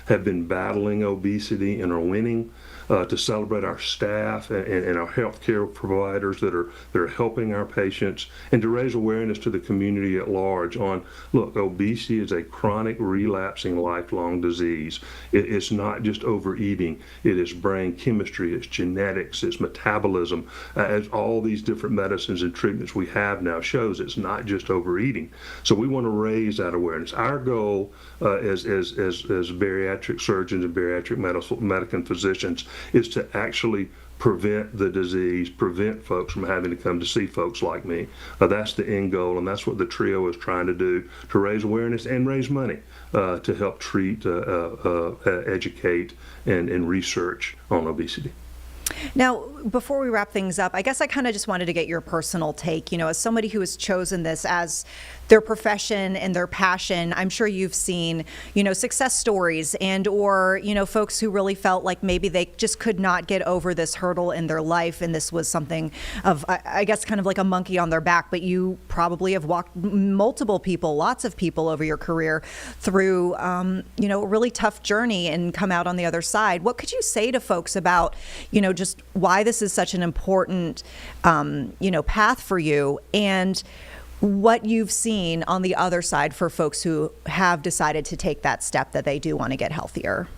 have been battling obesity and are winning, to celebrate our staff and our healthcare providers that are helping our patients, and to raise awareness to the community at large on, look, obesity is a chronic, relapsing, lifelong disease. It's not just overeating. It is brain chemistry, it's genetics, it's metabolism. As all these different medicines and treatments we have now shows, it's not just overeating. So we want to raise that awareness. Our goal as bariatric surgeons and bariatric medical physicians is to actually prevent the disease, prevent folks from having to come to see folks like me. That's the end goal, and that's what the TRIO is trying to do, to raise awareness and raise money to help treat, educate, and research on obesity. Now, before we wrap things up, I guess I kind of just wanted to get your personal take. You know, as somebody who has chosen this as their profession and their passion, I'm sure you've seen, success stories or, folks who really felt like maybe they just could not get over this hurdle in their life. And this was something of, I guess, kind of like a monkey on their back. But you probably have walked multiple people, lots of people over your career through, a really tough journey and come out on the other side. What could you say to folks about, just why this is such an important, path for you, and what you've seen on the other side for folks who have decided to take that step that they do want to get healthier?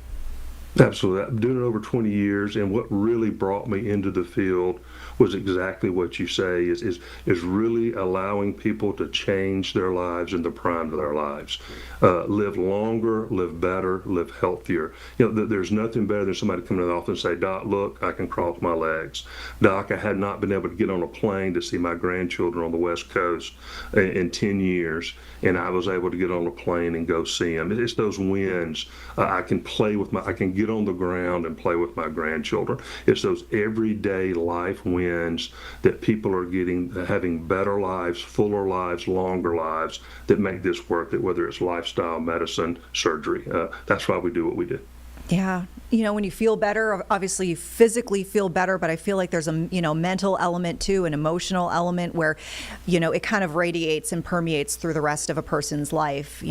Absolutely. I've been doing it over 20 years, and what really brought me into the field was exactly what you say, is really allowing people to change their lives in the prime of their lives. Live longer, live better, live healthier. There's nothing better than somebody coming to the office and say, Doc, look, I can cross my legs. Doc, I had not been able to get on a plane to see my grandchildren on the West Coast in 10 years, and I was able to get on a plane and go see them. It's those wins. I can get on the ground and play with my grandchildren. It's those everyday life wins that people are having better lives, fuller lives, longer lives, that make this work, that whether it's lifestyle, medicine, surgery. That's why we do what we do. Yeah. When you feel better, obviously you physically feel better, but I feel like there's a, mental element too, an emotional element where, it kind of radiates and permeates through the rest of a person's life,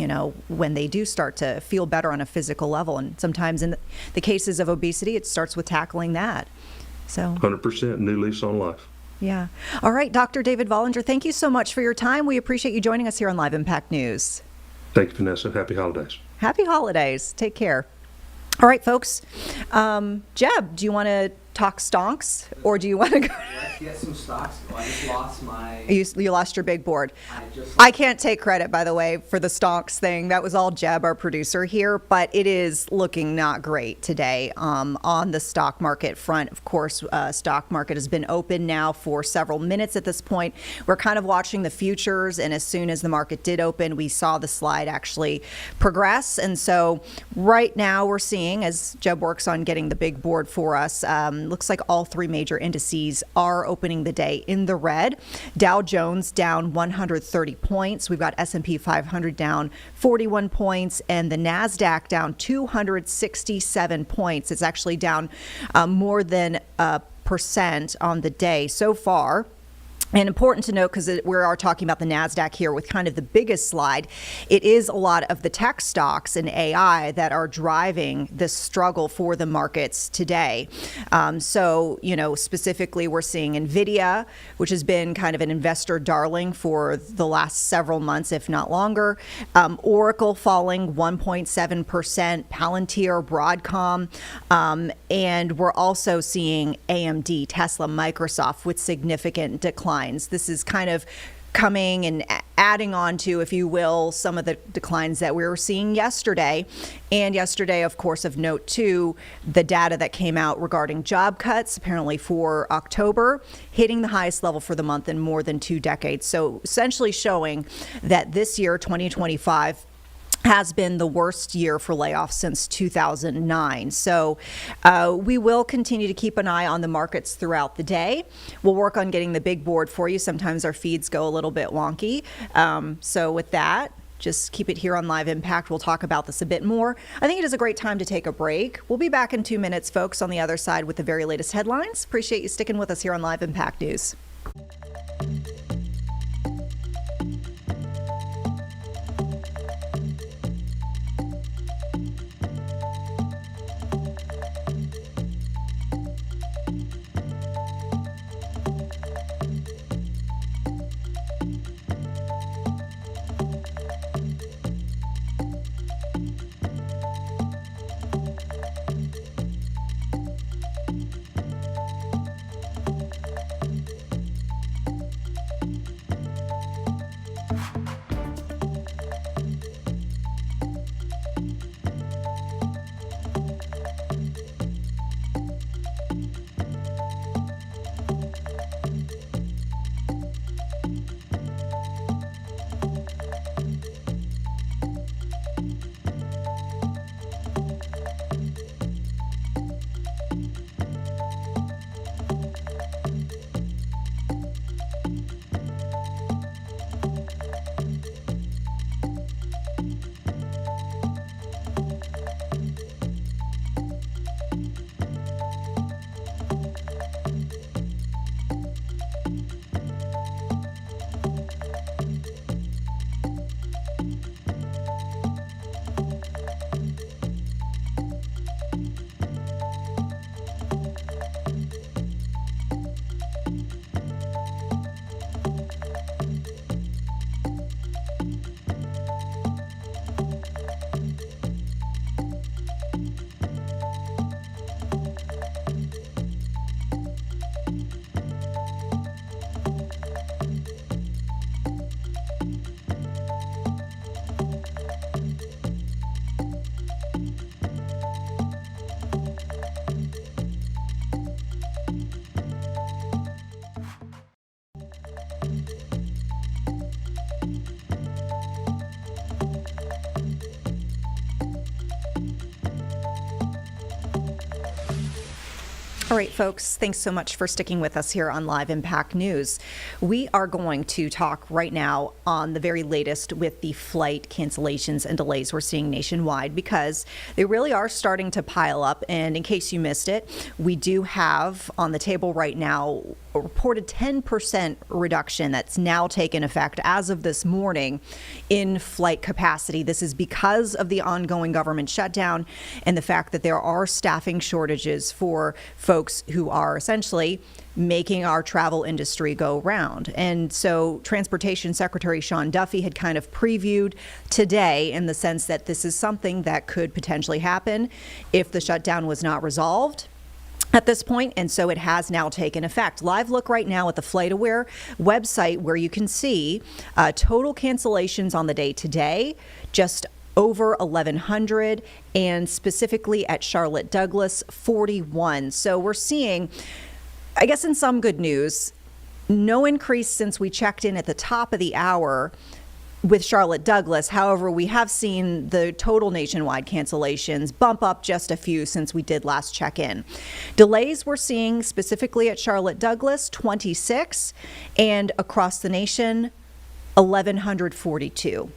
when they do start to feel better on a physical level. And sometimes in the cases of obesity, it starts with tackling that. So 100% new lease on life. Yeah. All right, Dr. David Vollinger, thank you so much for your time. We appreciate you joining us here on Live Impact News. Thank you, Vanessa. Happy holidays. Happy holidays. Take care. All right, folks. Jeb, do you want to talk stonks, or do you want to go? Let's get some stocks. I just lost my. You lost your big board. I can't take credit, by the way, for the stonks thing. That was all Jeb, our producer here, but it is looking not great today on the stock market front. Of course, stock market has been open now for several minutes at this point. We're kind of watching the futures, and as soon as the market did open, we saw the slide actually progress. And so right now we're seeing, as Jeb works on getting the big board for us, looks like all three major indices are opening the day in the red. Dow Jones down 130 points. We've got S&P 500 down 41 points, and the NASDAQ down 267 points. It's actually down more than 1% on the day so far. And important to note, because we are talking about the NASDAQ here with kind of the biggest slide, it is a lot of the tech stocks and AI that are driving this struggle for the markets today. So, specifically we're seeing NVIDIA, which has been kind of an investor darling for the last several months, if not longer. Oracle falling 1.7%, Palantir, Broadcom, and we're also seeing AMD, Tesla, Microsoft with significant declines. This is kind of coming and adding on to, if you will, some of the declines that we were seeing yesterday. And yesterday, of course, of note too, the data that came out regarding job cuts, apparently for October, hitting the highest level for the month in more than 2 decades. So essentially showing that this year, 2025, has been the worst year for layoffs since 2009. So we will continue to keep an eye on the markets throughout the day. We'll work on getting the big board for you. Sometimes our feeds go a little bit wonky. So with that, just keep it here on Live Impact. We'll talk about this a bit more. I think it is a great time to take a break. We'll be back in 2 minutes, folks, on the other side with the very latest headlines. Appreciate you sticking with us here on Live Impact News. All right, folks, thanks so much for sticking with us here on Live Impact News. We are going to talk right now on the very latest with the flight cancellations and delays we're seeing nationwide, because they really are starting to pile up. And in case you missed it, we do have on the table right now a reported 10% reduction that's now taken effect as of this morning in flight capacity. This is because of the ongoing government shutdown and the fact that there are staffing shortages for folks who are essentially making our travel industry go round. And so Transportation Secretary Sean Duffy had kind of previewed today in the sense that this is something that could potentially happen if the shutdown was not resolved at this point, and so it has now taken effect. Live look right now at the FlightAware website, where you can see total cancellations on the day today, just over 1,100, and specifically at Charlotte Douglas, 41. So we're seeing, I guess in some good news, no increase since we checked in at the top of the hour with Charlotte Douglas. However, we have seen the total nationwide cancellations bump up just a few since we did last check in. Delays we're seeing specifically at Charlotte Douglas, 26, and across the nation, 1,142.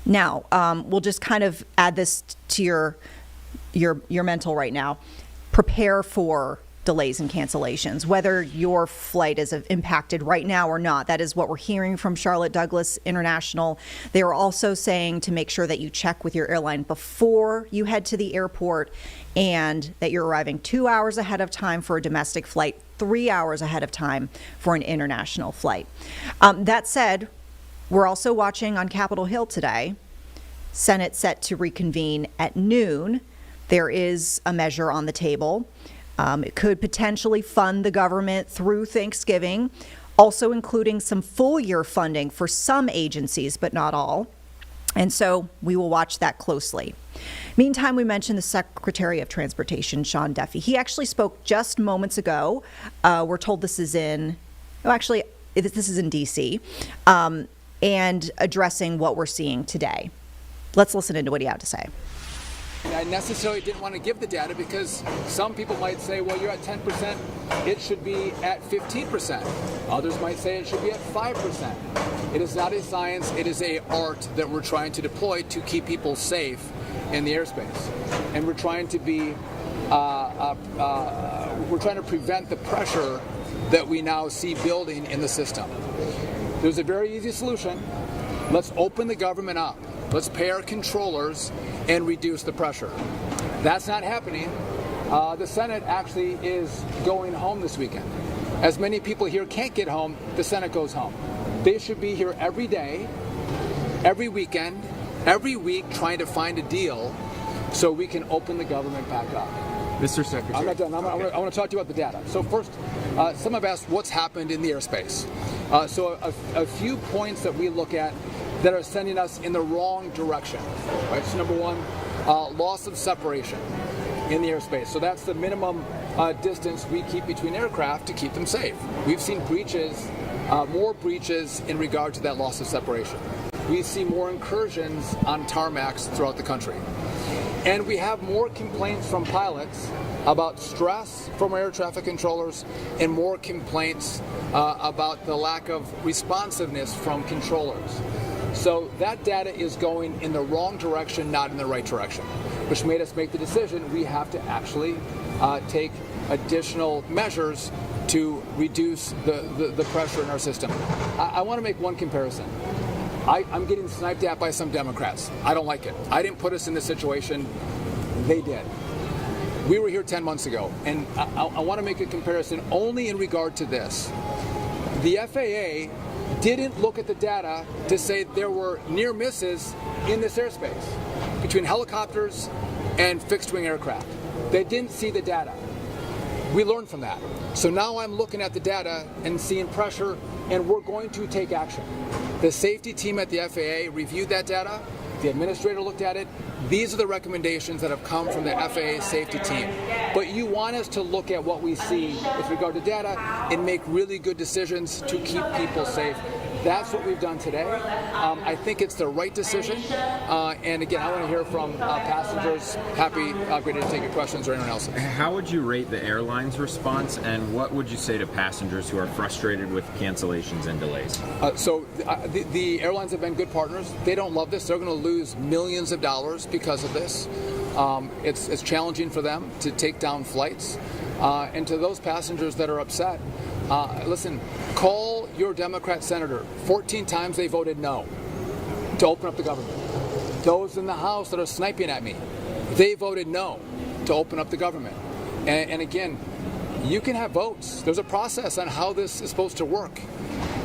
Now, we'll just kind of add this to your mental right now. Prepare for delays and cancellations, whether your flight is impacted right now or not. That is what we're hearing from Charlotte Douglas International. They are also saying to make sure that you check with your airline before you head to the airport, and that you're arriving 2 hours ahead of time for a domestic flight, 3 hours ahead of time for an international flight. That said, we're also watching on Capitol Hill today, Senate set to reconvene at noon. There is a measure on the table. It could potentially fund the government through Thanksgiving. also including some full year funding for some agencies, but not all. And so we will watch that closely. Meantime, we mentioned the Secretary of Transportation, Sean Duffy. He actually spoke just moments ago. We're told this is in, this is in D.C., and addressing what we're seeing today. Let's listen into what he had to say. I necessarily didn't want to give the data because some people might say, well, you're at 10%, it should be at 15%. Others might say it should be at 5%. It is not a science, it is an art that we're trying to deploy to keep people safe in the airspace. And we're trying to be, we're trying to prevent the pressure that we now see building in the system. There's a very easy solution. Let's open the government up. Let's pay our controllers and reduce the pressure. That's not happening. The Senate actually is going home this weekend. As many people here can't get home, the Senate goes home. They should be here every day, every weekend, every week trying to find a deal so we can open the government back up. Mr. Secretary. I'm not done. I want to talk to you about the data. So first, some have asked what's happened in the airspace. So a few points that we look at that are sending us in the wrong direction. Right? So number one, loss of separation in the airspace. So that's the minimum distance we keep between aircraft to keep them safe. We've seen breaches, more breaches in regard to that loss of separation. We see more incursions on tarmacs throughout the country. And we have more complaints from pilots about stress from air traffic controllers and more complaints about the lack of responsiveness from controllers. So that data is going in the wrong direction, not in the right direction, which made us make the decision we have to actually take additional measures to reduce the pressure in our system. I want to make one comparison. I'm getting sniped at by some Democrats. I don't like it. I didn't put us in this situation. They did. We were here 10 months ago, and I want to make a comparison only in regard to this. The FAA didn't look at the data to say there were near misses in this airspace between helicopters and fixed-wing aircraft. They didn't see the data. We learned from that. So now I'm looking at the data and seeing pressure, and we're going to take action. The safety team at the FAA reviewed that data. The administrator looked at it. These are the recommendations that have come from the FAA safety team. But you want us to look at what we see with regard to data and make really good decisions to keep people safe. That's what we've done today. I think it's the right decision. And again, I want to hear from passengers. Happy, ready to take your questions or anyone else. How would you rate the airline's response, and what would you say to passengers who are frustrated with cancellations and delays? So the airlines have been good partners. They don't love this. They're going to lose millions of dollars because of this. It's challenging for them to take down flights. And to those passengers that are upset, listen, call your Democrat senator. 14 times they voted no to open up the government. Those in the House that are sniping at me, they voted no to open up the government. And again, you can have votes. There's a process on how this is supposed to work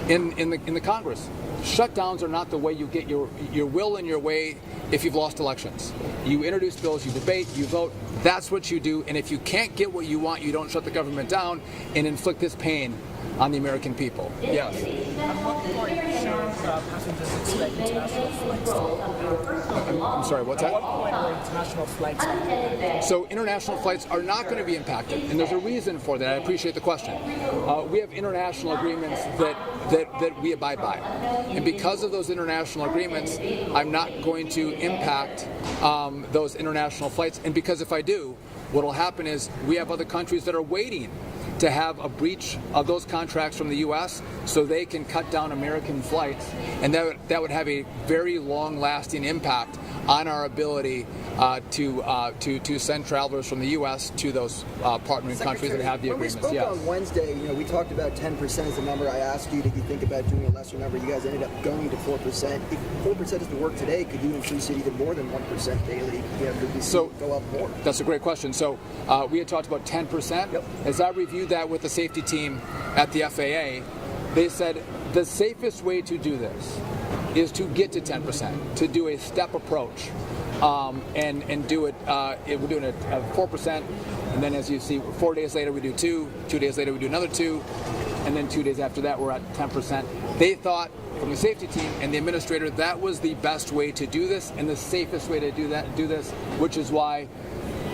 in the Congress. Shutdowns are not the way you get your will and your way if you've lost elections. You introduce bills, you debate, you vote. That's what you do. And if you can't get what you want, you don't shut the government down and inflict this pain on the American people. Yes. At what point should passengers expect international flights? I'm sorry, what's that? At what point will international flights be impacted? So international flights are not going to be impacted, and there's a reason for that. I appreciate the question. We have international agreements that we abide by. And because of those international agreements, I'm not going to impact those international flights. And because if I do, what will happen is we have other countries that are waiting to have a breach of those contracts from the U.S. so they can cut down American flights, and that would have a very long-lasting impact on our ability to send travelers from the U.S. to those partnering countries that have the agreements. When we spoke on Wednesday, we talked about 10% as the number. I asked you, did you think about doing a lesser number? You guys ended up going to 4%. If 4% is the work today, could you increase it even more than 1% daily? Could we go up more? That's a great question. So we had talked about 10%. Yep. As I reviewed that with the safety team at the FAA, they said the safest way to do this is to get to 10%, to do a step approach, and do it. We're doing it 4%, and then as you see, 4 days later we do 2 days later we do another 2. and then 2 days after that we're at 10%. They thought, from the safety team and the administrator, that was the best way to do this and the safest way to do this, which is why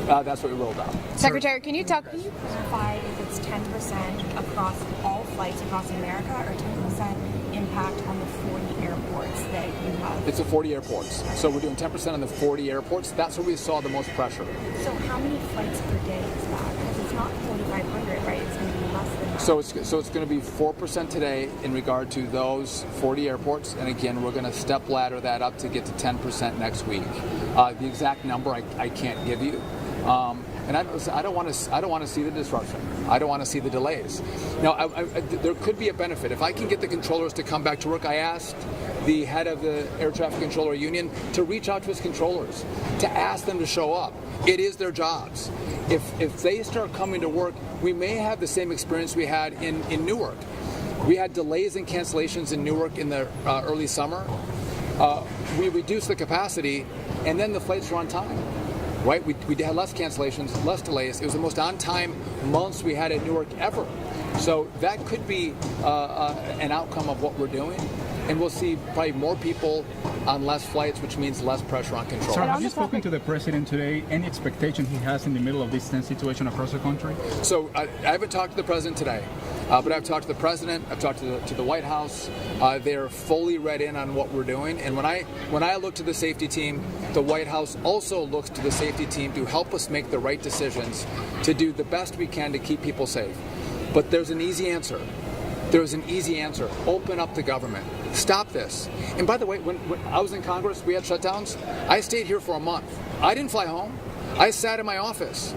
that's what we rolled out. Secretary, can you clarify if it's 10% across all flights across America or 10% impact on the 40 airports that you have? It's the 40 airports. So we're doing 10% on the 40 airports. That's where we saw the most pressure. So how many flights per day is that? Because it's not 4,500, right? It's going to be less than that. So it's going to be 4% today in regard to those 40 airports. And again, we're going to step ladder that up to get to 10% next week. The exact number I can't give you. And I don't want to see the disruption. I don't want to see the delays. Now, there could be a benefit. If I can get the controllers to come back to work, I asked the head of the Air Traffic Controller Union to reach out to his controllers, to ask them to show up. It is their jobs. If they start coming to work, we may have the same experience we had in Newark. We had delays and cancellations in Newark in the early summer. We reduced the capacity, and then the flights were on time. Right, we had less cancellations, less delays. It was the most on-time months we had at Newark ever. So that could be an outcome of what we're doing. And we'll see probably more people on less flights, which means less pressure on control. Sir, have you spoken to the president today? Any expectation he has in the middle of this tense situation across the country? So I haven't talked to the president today, but I've talked to the president. I've talked to the White House. They're fully read in on what we're doing. And when I look to the safety team, the White House also looks to the safety team to help us make the right decisions, to do the best we can to keep people safe. But there's an easy answer. There's an easy answer. Open up the government. Stop this. And by the way, when I was in Congress, we had shutdowns. I stayed here for a month. I didn't fly home. I sat in my office,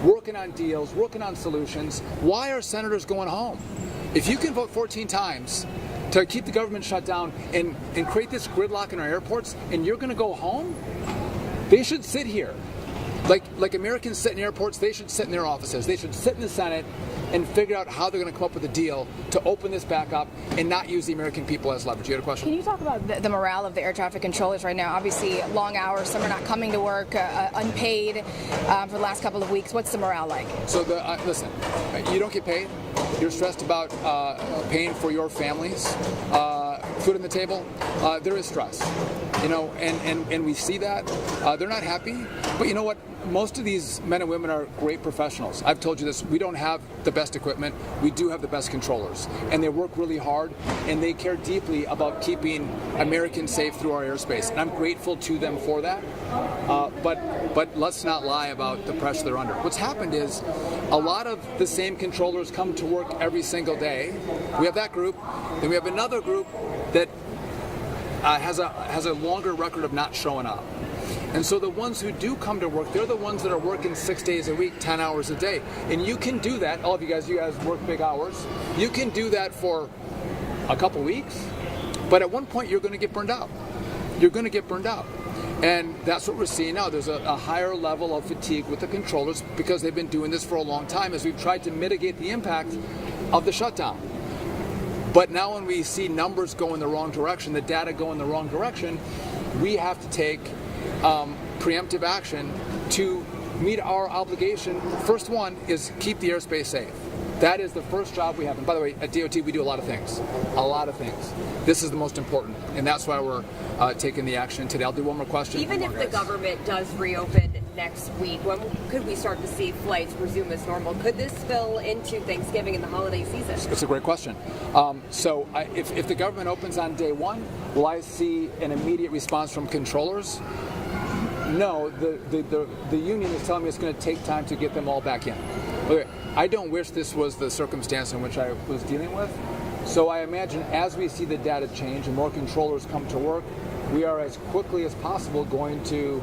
working on deals, working on solutions. Why are senators going home? If you can vote 14 times to keep the government shut down and create this gridlock in our airports, and you're going to go home, they should sit here. Like Americans sit in airports, they should sit in their offices. They should sit in the Senate and figure out how they're going to come up with a deal to open this back up and not use the American people as leverage. You had a question? Can you talk about the morale of the air traffic controllers right now? Obviously, long hours, some are not coming to work, unpaid for the last couple of weeks. What's the morale like? So, listen, you don't get paid. You're stressed about paying for your families, food on the table. There is stress, and we see that. They're not happy, but you know what? Most of these men and women are great professionals. I've told you this. We don't have the best equipment. We do have the best controllers, and they work really hard, and they care deeply about keeping Americans safe through our airspace, and I'm grateful to them for that. But let's not lie about the pressure they're under. What's happened is a lot of the same controllers come to work every single day. We have that group. Then we have another group that has a longer record of not showing up. And so the ones who do come to work, they're the ones that are working 6 days a week, 10 hours a day. And you can do that, all of you guys work big hours. You can do that for a couple weeks, but at one point you're going to get burned out. You're going to get burned out. And that's what we're seeing now. There's a higher level of fatigue with the controllers because they've been doing this for a long time as we've tried to mitigate the impact of the shutdown. But now when we see numbers go in the wrong direction, the data go in the wrong direction, we have to take preemptive action to meet our obligation. First one is keep the airspace safe. That is the first job we have. And by the way, at DOT, we do a lot of things. A lot of things. This is the most important. And that's why we're taking the action today. I'll do one more question. Even if the government does reopen next week, when could we start to see flights resume as normal? Could this spill into Thanksgiving and the holiday season? It's a great question. So if the government opens on day one, will I see an immediate response from controllers? No, the union is telling me it's going to take time to get them all back in. Okay, I don't wish this was the circumstance in which I was dealing with. So I imagine as we see the data change and more controllers come to work, we are as quickly as possible going to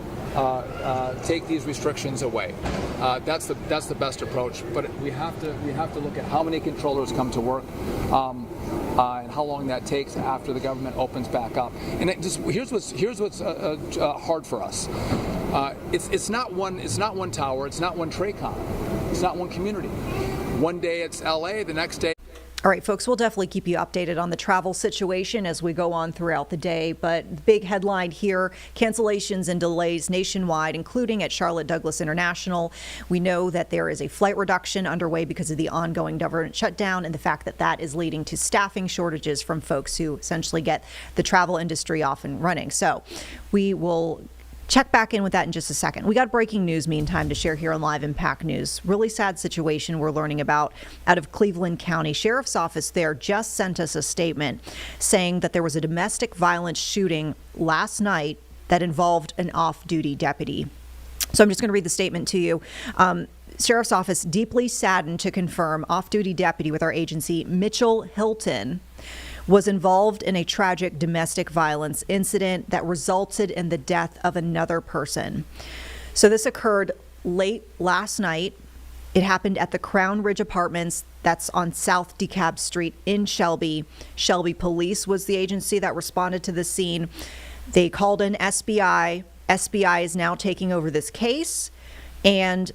take these restrictions away. That's the best approach. But we have to look at how many controllers come to work. And how long that takes after the government opens back up. And here's what's hard for us. It's not one tower. It's not one TRACON. It's not one community. One day it's LA. The next day. All right, folks, we'll definitely keep you updated on the travel situation as we go on throughout the day. But the big headline here, cancellations and delays nationwide, including at Charlotte Douglas International. We know that there is a flight reduction underway because of the ongoing government shutdown and the fact that that is leading to staffing shortages from folks who essentially get the travel industry off and running. So we will check back in with that in just a second. We got breaking news meantime to share here on Live Impact News. Really sad situation we're learning about out of Cleveland County. Sheriff's Office there just sent us a statement saying that there was a domestic violence shooting last night that involved an off-duty deputy. So I'm just going to read the statement to you. Sheriff's Office deeply saddened to confirm off-duty deputy with our agency, Mitchell Hilton, was involved in a tragic domestic violence incident that resulted in the death of another person. So this occurred late last night. It happened at the Crown Ridge Apartments, that's on South DeKalb Street in Shelby. Shelby Police was the agency that responded to the scene. They called in SBI. SBI is now taking over this case, and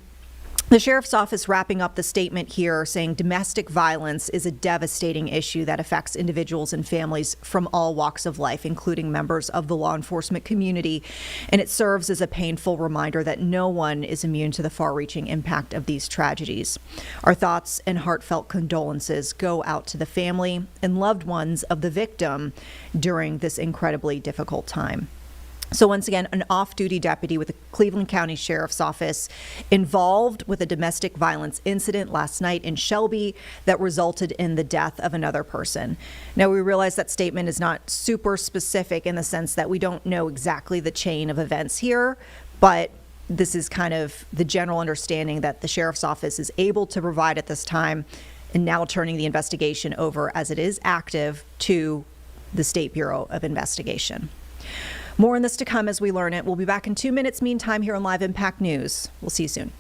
the Sheriff's Office wrapping up the statement here saying domestic violence is a devastating issue that affects individuals and families from all walks of life, including members of the law enforcement community. And it serves as a painful reminder that no one is immune to the far-reaching impact of these tragedies. Our thoughts and heartfelt condolences go out to the family and loved ones of the victim during this incredibly difficult time. So once again, an off-duty deputy with the Cleveland County Sheriff's Office involved with a domestic violence incident last night in Shelby that resulted in the death of another person. Now, we realize that statement is not super specific in the sense that we don't know exactly the chain of events here, but this is kind of the general understanding that the Sheriff's Office is able to provide at this time, and now turning the investigation over as it is active to the State Bureau of Investigation. More on this to come as we learn it. We'll be back in 2 minutes. Meantime, here on Live Impact News. We'll see you soon.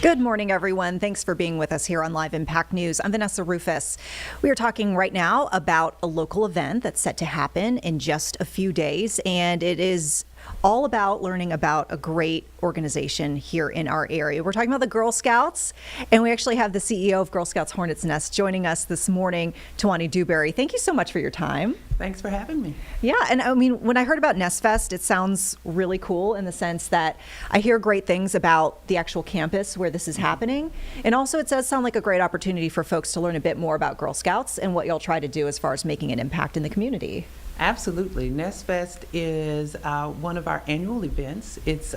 Good morning, everyone. Thanks for being with us here on Live Impact News. I'm Vanessa Rufus. We are talking right now about a local event that's set to happen in just a few days, and it is all about learning about a great organization here in our area. We're talking about the Girl Scouts, and we actually have the CEO of Girl Scouts Hornets Nest joining us this morning, Tawani Dewberry. Thank you so much for your time. Thanks for having me. Yeah, and I mean, when I heard about Nest Fest, it sounds really cool in the sense that I hear great things about the actual campus where this is happening. And also it does sound like a great opportunity for folks to learn a bit more about Girl Scouts and what y'all try to do as far as making an impact in the community. Absolutely. Nest Fest is one of our annual events. It's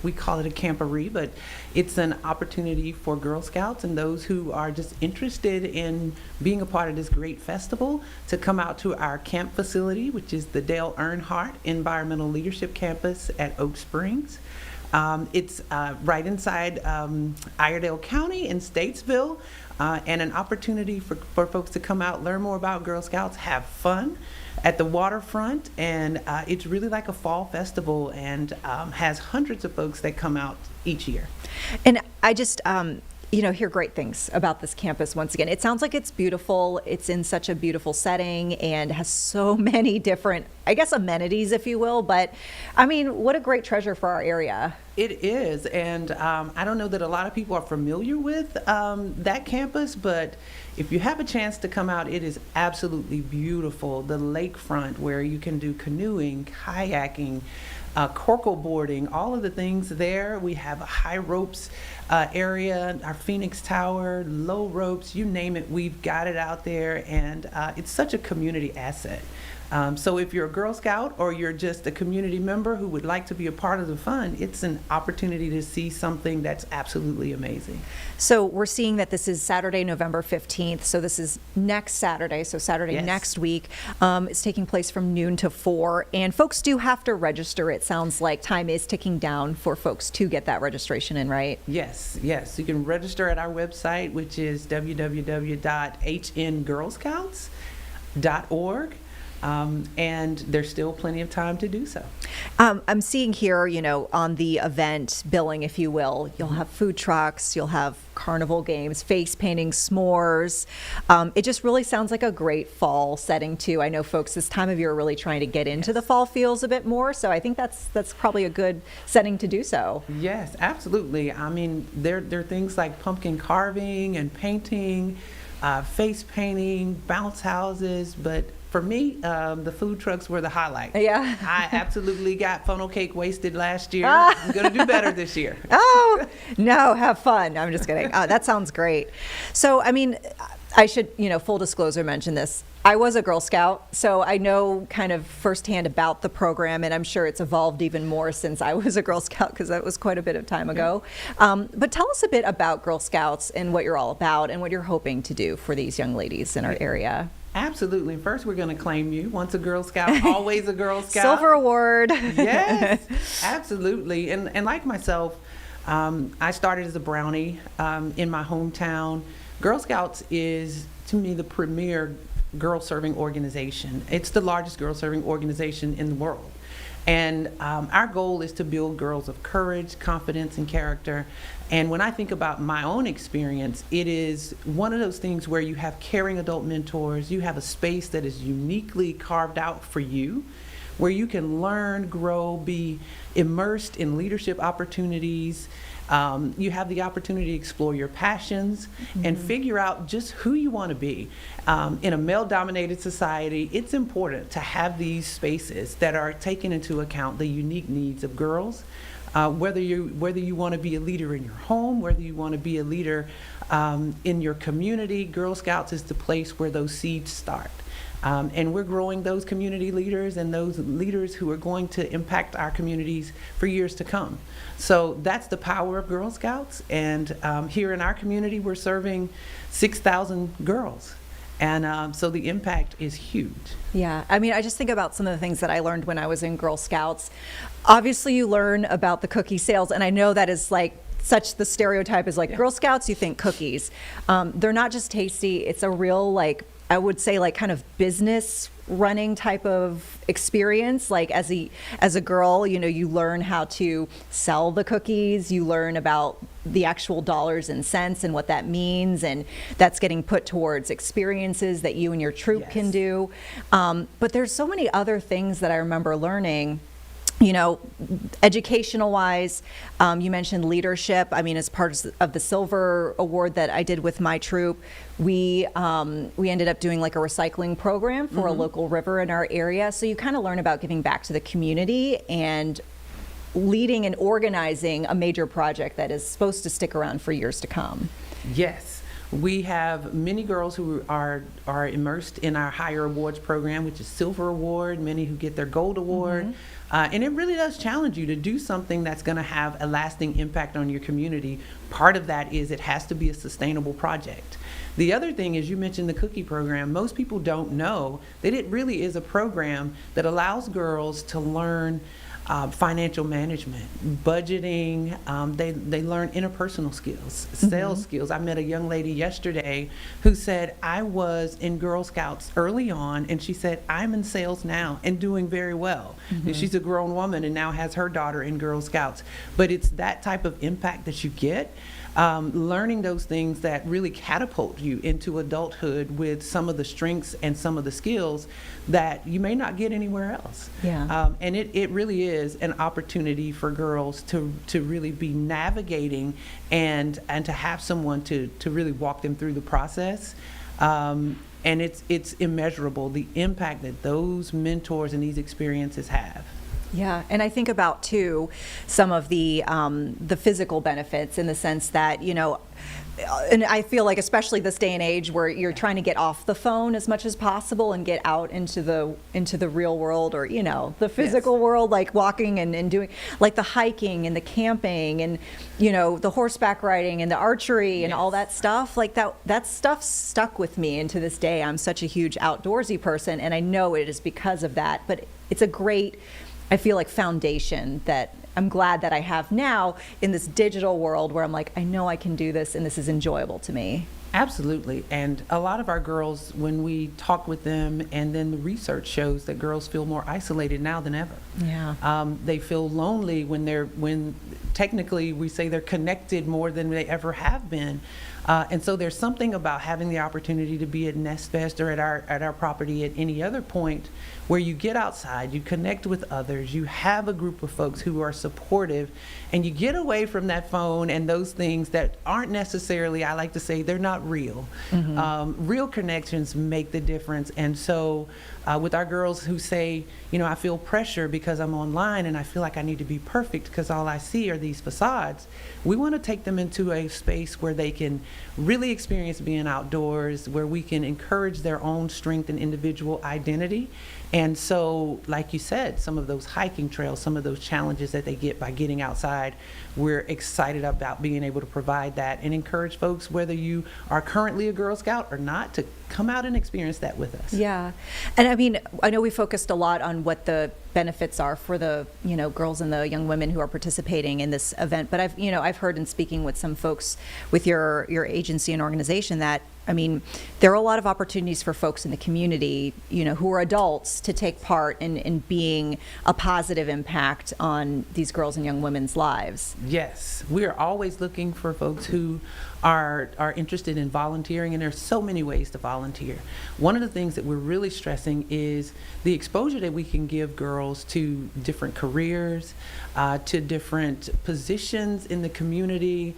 we call it a camporee, but it's an opportunity for Girl Scouts and those who are just interested in being a part of this great festival to come out to our camp facility, which is the Dale Earnhardt Environmental Leadership Campus at Oak Springs. It's right inside Iredell County in Statesville, and an opportunity for folks to come out, learn more about Girl Scouts, have fun at the waterfront, and it's really like a fall festival, and has hundreds of folks that come out each year. And I just hear great things about this campus once again. It sounds like it's beautiful. It's in such a beautiful setting and has so many different, I guess, amenities, if you will. But I mean, what a great treasure for our area. It is, and I don't know that a lot of people are familiar with that campus, but if you have a chance to come out, it is absolutely beautiful. The lakefront where you can do canoeing, kayaking, corkle boarding, all of the things there. We have a high ropes area, our Phoenix Tower, low ropes, you name it, we've got it out there, and it's such a community asset. So if you're a Girl Scout or you're just a community member who would like to be a part of the fun, it's an opportunity to see something that's absolutely amazing. So we're seeing that this is Saturday, November 15th. So this is next Saturday. So Saturday Yes. next week. It's taking place from noon to 4. And folks do have to register. It sounds like time is ticking down for folks to get that registration in, right? Yes. You can register at our website, which is www.hngirlscouts.org. And there's still plenty of time to do so. I'm seeing here, on the event billing, if you will, you'll have food trucks, you'll have carnival games, face painting, s'mores. It just really sounds like a great fall setting too. I know folks this time of year are really trying to get into the fall feels a bit more, so I think that's probably a good setting to do so. Yes, absolutely. I mean, there are things like pumpkin carving and painting, face painting, bounce houses, but for me, the food trucks were the highlight. Yeah. I absolutely got funnel cake wasted last year. I'm going to do better this year. Oh, no, have fun. I'm just kidding. That sounds great. So, I mean, I should, full disclosure, mention this. I was a Girl Scout, so I know kind of firsthand about the program, and I'm sure it's evolved even more since I was a Girl Scout, because that was quite a bit of time ago. But tell us a bit about Girl Scouts and what you're all about and what you're hoping to do for these young ladies in our area. Absolutely. First, we're going to claim you. Once a Girl Scout, always a Girl Scout. Silver award. Yes, absolutely. And like myself, I started as a brownie in my hometown. Girl Scouts is, to me, the premier girl serving organization. It's the largest girl serving organization in the world. And our goal is to build girls of courage, confidence, and character. And when I think about my own experience, it is one of those things where you have caring adult mentors, you have a space that is uniquely carved out for you, where you can learn, grow, be immersed in leadership opportunities. You have the opportunity to explore your passions and figure out just who you want to be. In a male-dominated society, it's important to have these spaces that are taking into account the unique needs of girls. Whether you want to be a leader in your home, whether you want to be a leader in your community, Girl Scouts is the place where those seeds start. And we're growing those community leaders and those leaders who are going to impact our communities for years to come. So that's the power of Girl Scouts. And here in our community, we're serving 6,000 girls. And so the impact is huge. Yeah, I mean, I just think about some of the things that I learned when I was in Girl Scouts. Obviously, you learn about the cookie sales, and I know that is like such the stereotype is like Girl Scouts, you think cookies. They're not just tasty, it's a real, like, I would say, like, kind of business running type of experience. Like as a girl, you learn how to sell the cookies, you learn about the actual dollars and cents and what that means, and that's getting put towards experiences that you and your troop can do. But there's so many other things that I remember learning. Educational wise, you mentioned leadership. I mean, as part of the silver award that I did with my troop, we ended up doing like a recycling program for a local river in our area. So you kind of learn about giving back to the community and leading and organizing a major project that is supposed to stick around for years to come. Yes. We have many girls who are immersed in our higher awards program, which is Silver Award, many who get their Gold Award. And it really does challenge you to do something that's going to have a lasting impact on your community. Part of that is it has to be a sustainable project. The other thing is, you mentioned the cookie program. Most people don't know that it really is a program that allows girls to learn financial management, budgeting. They learn interpersonal skills, sales skills. I met a young lady yesterday who said, I was in Girl Scouts early on, and she said, I'm in sales now and doing very well. And she's a grown woman and now has her daughter in Girl Scouts. But it's that type of impact that you get. Learning those things that really catapult you into adulthood with some of the strengths and some of the skills that you may not get anywhere else. Yeah. And it really is an opportunity for girls to really be navigating and to have someone to really walk them through the process. And it's immeasurable, the impact that those mentors and these experiences have. Yeah, and I think about too some of the physical benefits, in the sense that, you know, and I feel like especially this day and age where you're trying to get off the phone as much as possible and get out into the real world, or, you know, the physical world, like walking and doing like the hiking and the camping and, you know, the horseback riding and the archery and all that stuff. Like that stuff stuck with me, and to this day I'm such a huge outdoorsy person, and I know it is because of that. But it's a great, I feel like, foundation that I'm glad that I have now in this digital world, where I'm like, I know I can do this and this is enjoyable to me. Absolutely. And a lot of our girls, when we talk with them, and then the research shows that girls feel more isolated now than ever. Yeah. They feel lonely when technically we say they're connected more than they ever have been. And so there's something about having the opportunity to be at Nest Fest or at our property at any other point where you get outside, you connect with others, you have a group of folks who are supportive, and you get away from that phone and those things that aren't necessarily, I like to say, they're not real. Real connections make the difference. And so with our girls who say, you know, I feel pressure because I'm online and I feel like I need to be perfect because all I see are these facades, we want to take them into a space where they can really experience being outdoors, where we can encourage their own strength and individual identity. And so, like you said, some of those hiking trails, some of those challenges that they get by getting outside, we're excited about being able to provide that and encourage folks, whether you are currently a Girl Scout or not, to come out and experience that with us. Yeah. And I mean, I know we focused a lot on what the benefits are for the, you know, girls and the young women who are participating in this event, but I've heard in speaking with some folks with your agency and organization that, I mean, there are a lot of opportunities for folks in the community, you know, who are adults, to take part in being a positive impact on these girls and young women's lives. Yes, we are always looking for folks who are interested in volunteering, and there's so many ways to volunteer. One of the things that we're really stressing is the exposure that we can give girls to different careers, to different positions in the community.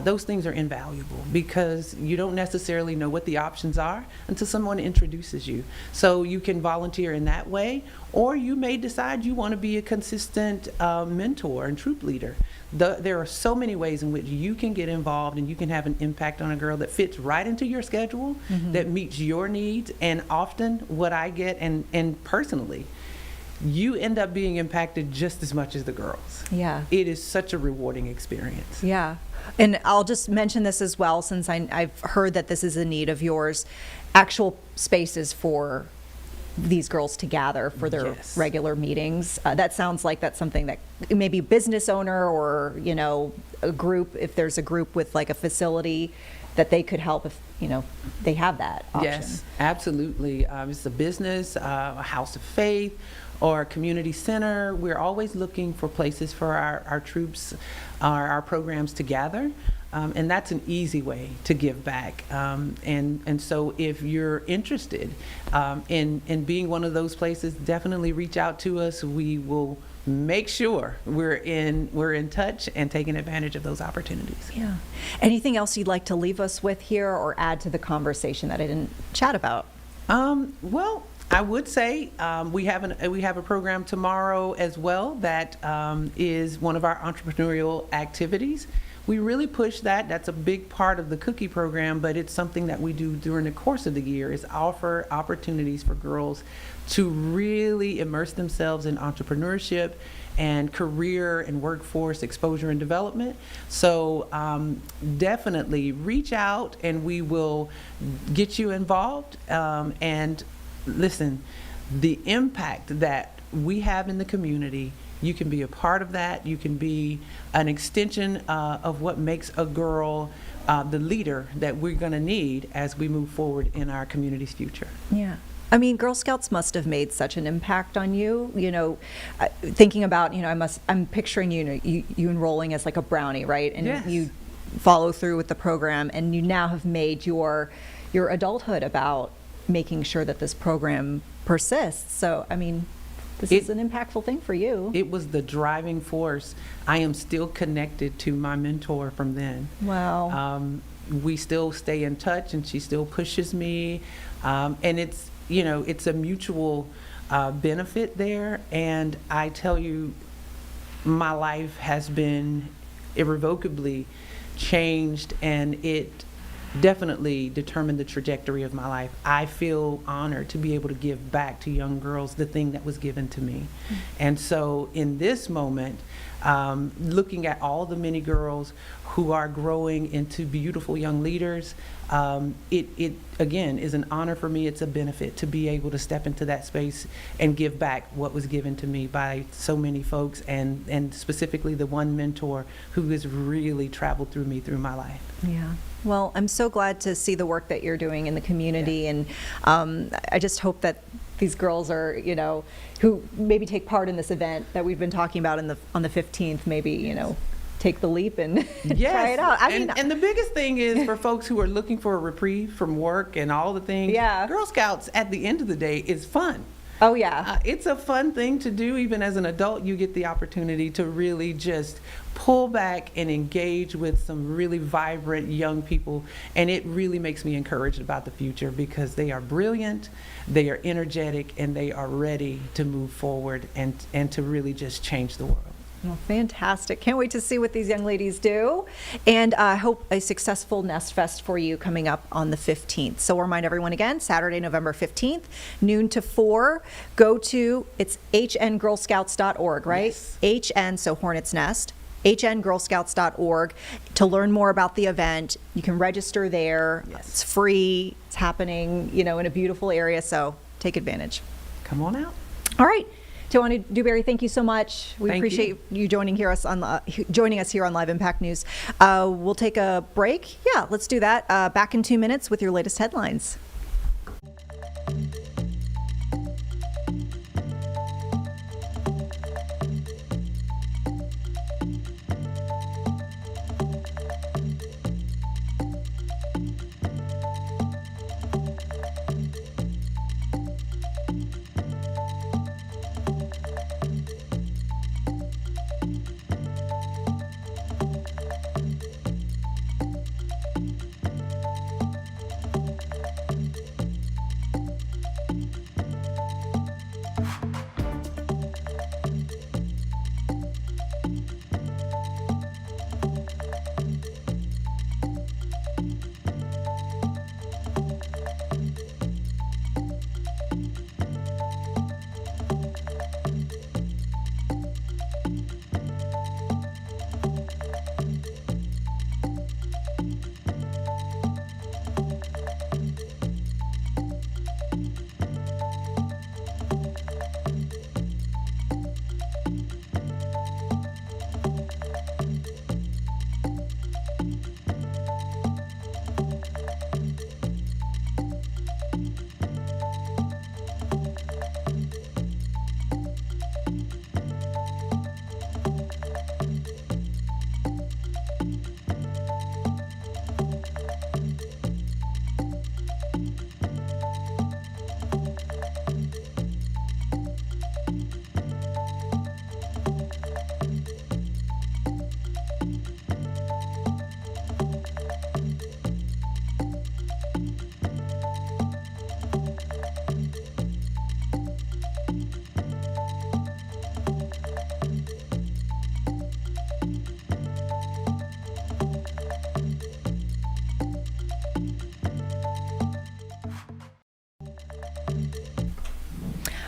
Those things are invaluable because you don't necessarily know what the options are until someone introduces you. So you can volunteer in that way, or you may decide you want to be a consistent mentor and troop leader. There are so many ways in which you can get involved and you can have an impact on a girl that fits right into your schedule, that meets your needs. And often what I get, and personally, you end up being impacted just as much as the girls. Yeah. It is such a rewarding experience. Yeah. And I'll just mention this as well, since I've heard that this is a need of yours, actual spaces for these girls to gather for their regular meetings. That sounds like that's something that maybe business owner or, you know, a group, if there's a group with like a facility, that they could help if, you know, they have that option. Yes, absolutely. It's a business, a house of faith, or a community center. We're always looking for places for our troops, our programs to gather. And that's an easy way to give back. And so if you're interested in being one of those places, definitely reach out to us. We will make sure we're in touch and taking advantage of those opportunities. Yeah. Anything else you'd like to leave us with here or add to the conversation that I didn't chat about? Well, I would say we have a program tomorrow as well that is one of our entrepreneurial activities. we really push that. That's a big part of the cookie program, but it's something that we do during the course of the year, is offer opportunities for girls to really immerse themselves in entrepreneurship and career and workforce exposure and development. So definitely reach out and we will get you involved. And listen, the impact that we have in the community, you can be a part of that. You can be an extension of what makes a girl the leader that we're going to need as we move forward in our community's future. Yeah. I mean, Girl Scouts must have made such an impact on you. You know, thinking about, you know, I'm picturing you enrolling as like a brownie, right? And Yes. you follow through with the program, and you now have made your adulthood about making sure that this program persists. So, I mean, this is an impactful thing for you. It was the driving force. I am still connected to my mentor from then. Wow. We still stay in touch, and she still pushes me. And it's, you know, it's a mutual benefit there. And I tell you, my life has been irrevocably changed, and it definitely determined the trajectory of my life. I feel honored to be able to give back to young girls the thing that was given to me. And so in this moment, looking at all the many girls who are growing into beautiful young leaders, it again is an honor for me. It's a benefit to be able to step into that space and give back what was given to me by so many folks, and specifically the one mentor who has really traveled through me through my life. Yeah. Well, I'm so glad to see the work that you're doing in the community, and I just hope that these girls are, you know, who maybe take part in this event that we've been talking about on the 15th, maybe, you know, take the leap and try it out. I mean, and the biggest thing is for folks who are looking for a reprieve from work and all the things. Yeah. Girl Scouts at the end of the day is fun. Oh yeah. It's a fun thing to do. Even as an adult, you get the opportunity to really just pull back and engage with some really vibrant young people. And it really makes me encouraged about the future, because they are brilliant, they are energetic, and they are ready to move forward and to really just change the world. Well, fantastic. Can't wait to see what these young ladies do. And I hope a successful Nest Fest for you coming up on the 15th. So we'll remind everyone again, Saturday, November 15th, noon to 4. Go to, it's hngirlscouts.org, right? Yes. HN, so Hornet's Nest, hngirlscouts.org to learn more about the event. You can register there. Yes. It's free. It's happening, you know, in a beautiful area. So take advantage. Come on out. All right. Tawana Dewberry, thank you so much. We Thank appreciate you joining us here on Live Impact News. We'll take a break. Yeah, let's do that. Back in 2 minutes with your latest headlines.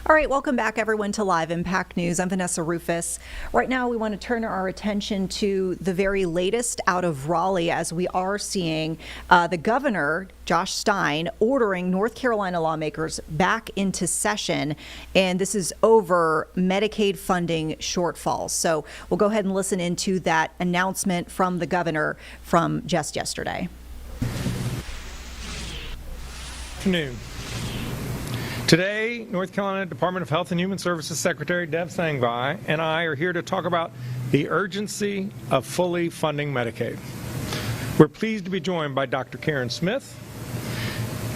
All right, welcome back, everyone, to Live Impact News. I'm Vanessa Rufus. Right now, we want to turn our attention to the very latest out of Raleigh, as we are seeing the governor, Josh Stein, ordering North Carolina lawmakers back into session, and this is over Medicaid funding shortfalls. So we'll go ahead and listen into that announcement from the governor from just yesterday. Afternoon. Today, North Carolina Department of Health and Human Services Secretary Deb Sangvi and I are here to talk about the urgency of fully funding Medicaid. We're pleased to be joined by Dr. Karen Smith,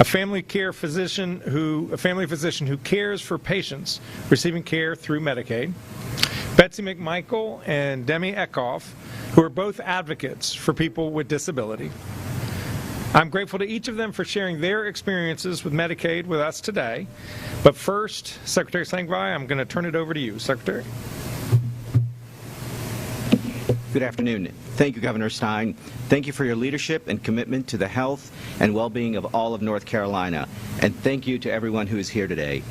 a family physician who cares for patients receiving care through Medicaid, Betsy McMichael and Demi Eckhoff, who are both advocates for people with disability. I'm grateful to each of them for sharing their experiences with Medicaid with us today. But first, Secretary Sangvi, I'm going to turn it over to you, Secretary. Good afternoon. Thank you, Governor Stein. Thank you for your leadership and commitment to the health and well-being of all of North Carolina. And thank you to everyone who is here today.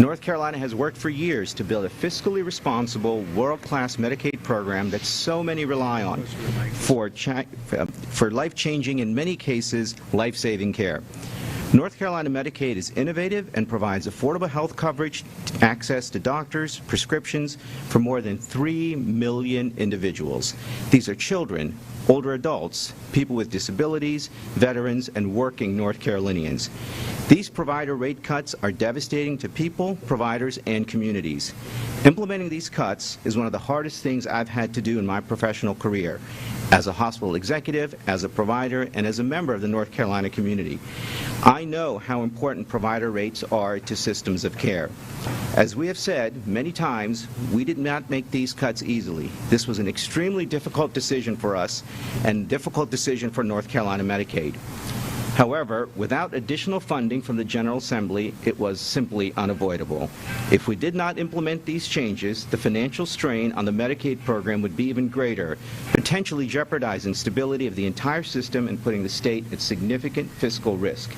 North Carolina has worked for years to build a fiscally responsible, world-class Medicaid program that so many rely on for life-changing, in many cases, life-saving care. North Carolina Medicaid is innovative and provides affordable health coverage, access to doctors, prescriptions for more than 3 million individuals. These are children, older adults, people with disabilities, veterans, and working North Carolinians. These provider rate cuts are devastating to people, providers, and communities. Implementing these cuts is one of the hardest things I've had to do in my professional career, as a hospital executive, as a provider, and as a member of the North Carolina community. I know how important provider rates are to systems of care. As we have said many times, we did not make these cuts easily. This was an extremely difficult decision for us and a difficult decision for North Carolina Medicaid. However, without additional funding from the General Assembly, it was simply unavoidable. If we did not implement these changes, the financial strain on the Medicaid program would be even greater, potentially jeopardizing stability of the entire system and putting the state at significant fiscal risk.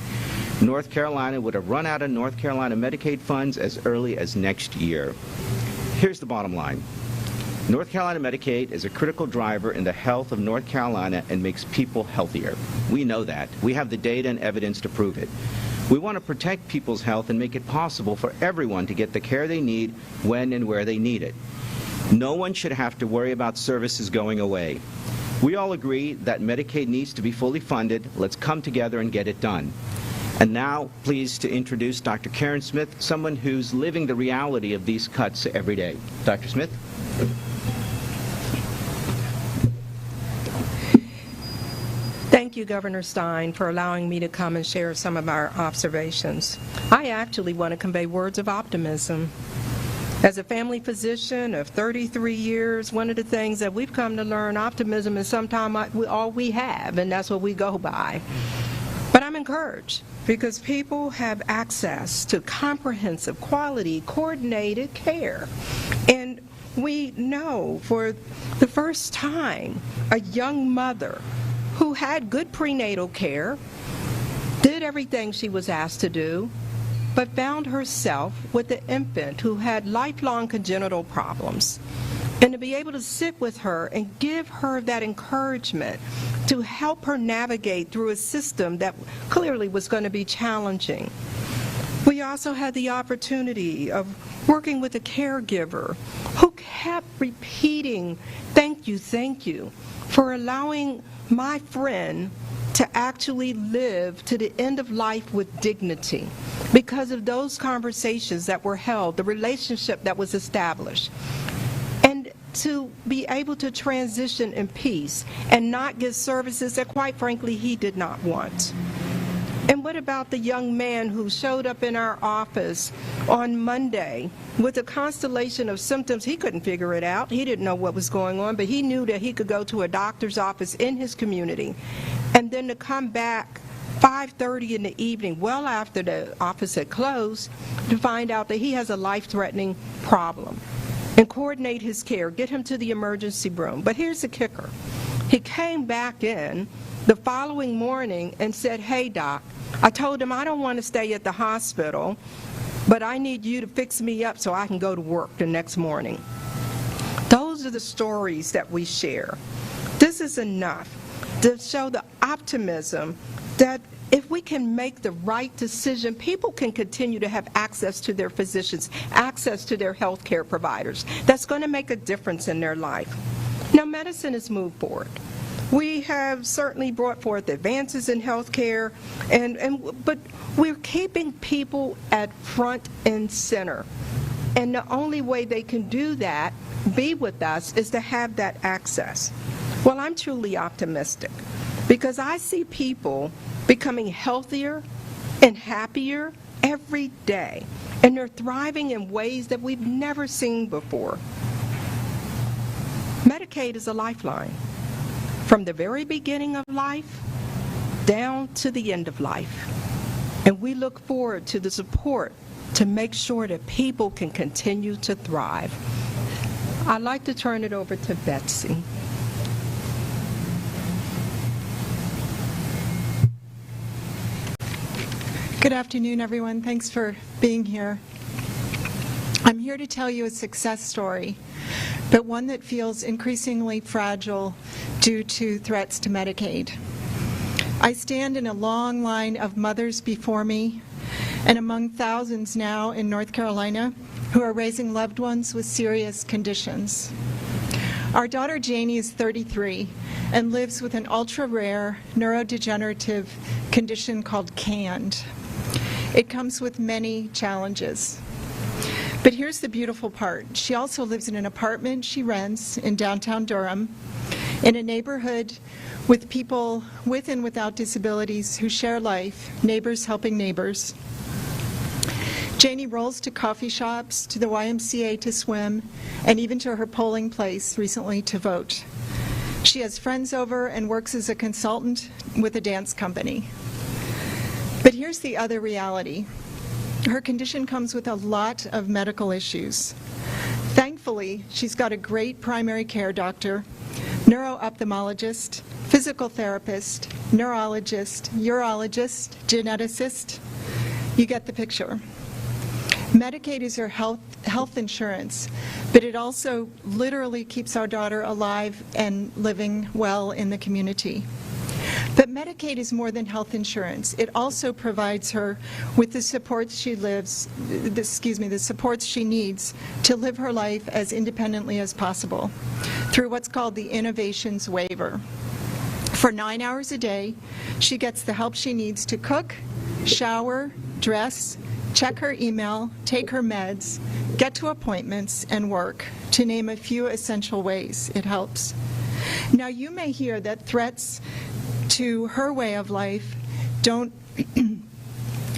North Carolina would have run out of North Carolina Medicaid funds as early as next year. Here's the bottom line. North Carolina Medicaid is a critical driver in the health of North Carolina and makes people healthier. We know that. We have the data and evidence to prove it. We want to protect people's health and make it possible for everyone to get the care they need when and where they need it. No one should have to worry about services going away. We all agree that Medicaid needs to be fully funded. Let's come together and get it done. And now, pleased to introduce Dr. Karen Smith, someone who's living the reality of these cuts every day. Dr. Smith? Thank you, Governor Stein, for allowing me to come and share some of our observations. I actually want to convey words of optimism. As a family physician of 33 years, one of the things that we've come to learn, optimism is sometimes all we have, and that's what we go by. But I'm encouraged because people have access to comprehensive, quality, coordinated care. And we know for the first time, a young mother who had good prenatal care, did everything she was asked to do, but found herself with an infant who had lifelong congenital problems. And to be able to sit with her and give her that encouragement to help her navigate through a system that clearly was going to be challenging. We also had the opportunity of working with a caregiver who kept repeating, thank you, for allowing my friend to actually live to the end of life with dignity because of those conversations that were held, the relationship that was established. And to be able to transition in peace and not get services that, quite frankly, he did not want. And what about the young man who showed up in our office on Monday with a constellation of symptoms? He couldn't figure it out. He didn't know what was going on, but he knew that he could go to a doctor's office in his community and then to come back 5:30 in the evening, well after the office had closed, to find out that he has a life-threatening problem and coordinate his care, get him to the emergency room. But here's the kicker. He came back in the following morning and said, hey, doc, I told him I don't want to stay at the hospital. but I need you to fix me up so I can go to work the next morning. Those are the stories that we share. This is enough to show the optimism that if we can make the right decision, people can continue to have access to their physicians, access to their health care providers. That's going to make a difference in their life. Now, medicine has moved forward. We have certainly brought forth advances in health care, but we're keeping people at front and center. And the only way they can do that, be with us, is to have that access. Well, I'm truly optimistic because I see people becoming healthier and happier every day, and they're thriving in ways that we've never seen before. Medicaid is a lifeline from the very beginning of life down to the end of life. And we look forward to the support to make sure that people can continue to thrive. I'd like to turn it over to Betsy. Good afternoon, everyone. Thanks for being here. I'm here to tell you a success story, but one that feels increasingly fragile due to threats to Medicaid. I stand in a long line of mothers before me and among thousands now in North Carolina who are raising loved ones with serious conditions. Our daughter Janie is 33 and lives with an ultra-rare neurodegenerative condition called CAND. It comes with many challenges. But here's the beautiful part. She also lives in an apartment she rents in downtown Durham, in a neighborhood with people with and without disabilities who share life, neighbors helping neighbors. Janie rolls to coffee shops, to the YMCA to swim, and even to her polling place recently to vote. She has friends over and works as a consultant with a dance company. But here's the other reality. Her condition comes with a lot of medical issues. Thankfully, she's got a great primary care doctor, neuro-ophthalmologist, physical therapist, neurologist, urologist, geneticist. You get the picture. Medicaid is her health insurance, but it also literally keeps our daughter alive and living well in the community. But Medicaid is more than health insurance. It also provides her with the supports the supports she needs to live her life as independently as possible through what's called the Innovations Waiver. For 9 hours a day, she gets the help she needs to cook, shower, dress, check her email, take her meds, get to appointments, and work, to name a few essential ways it helps. Now, you may hear that threats to her way of life don't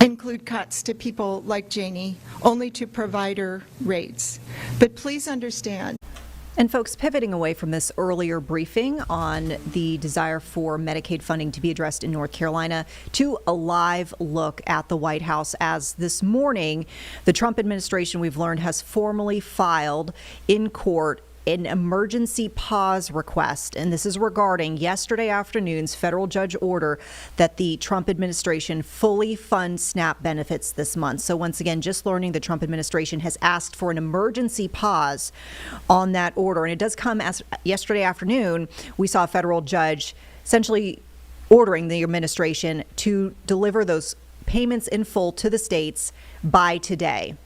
include cuts to people like Janie, only to provider rates. But please understand. And folks, pivoting away from this earlier briefing on the desire for Medicaid funding to be addressed in North Carolina to a live look at the White House, as this morning the Trump administration, we've learned, has formally filed in court an emergency pause request, and this is regarding yesterday afternoon's federal judge order that the Trump administration fully fund SNAP benefits this month. So once again, just learning the Trump administration has asked for an emergency pause on that order, and it does come as yesterday afternoon we saw a federal judge essentially ordering the administration to deliver those payments in full to the states by today.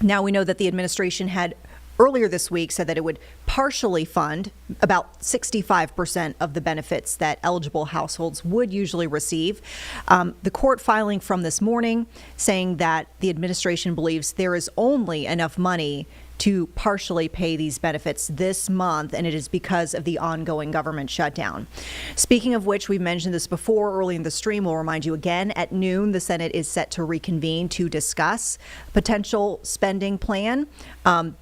Now we know that the administration had earlier this week said that it would partially fund about 65% of the benefits that eligible households would usually receive. The court filing from this morning saying that the administration believes there is only enough money to partially pay these benefits this month, and it is because of the ongoing government shutdown. Speaking of which, we've mentioned this before early in the stream. We'll remind you again, at noon, the Senate is set to reconvene to discuss potential spending plan.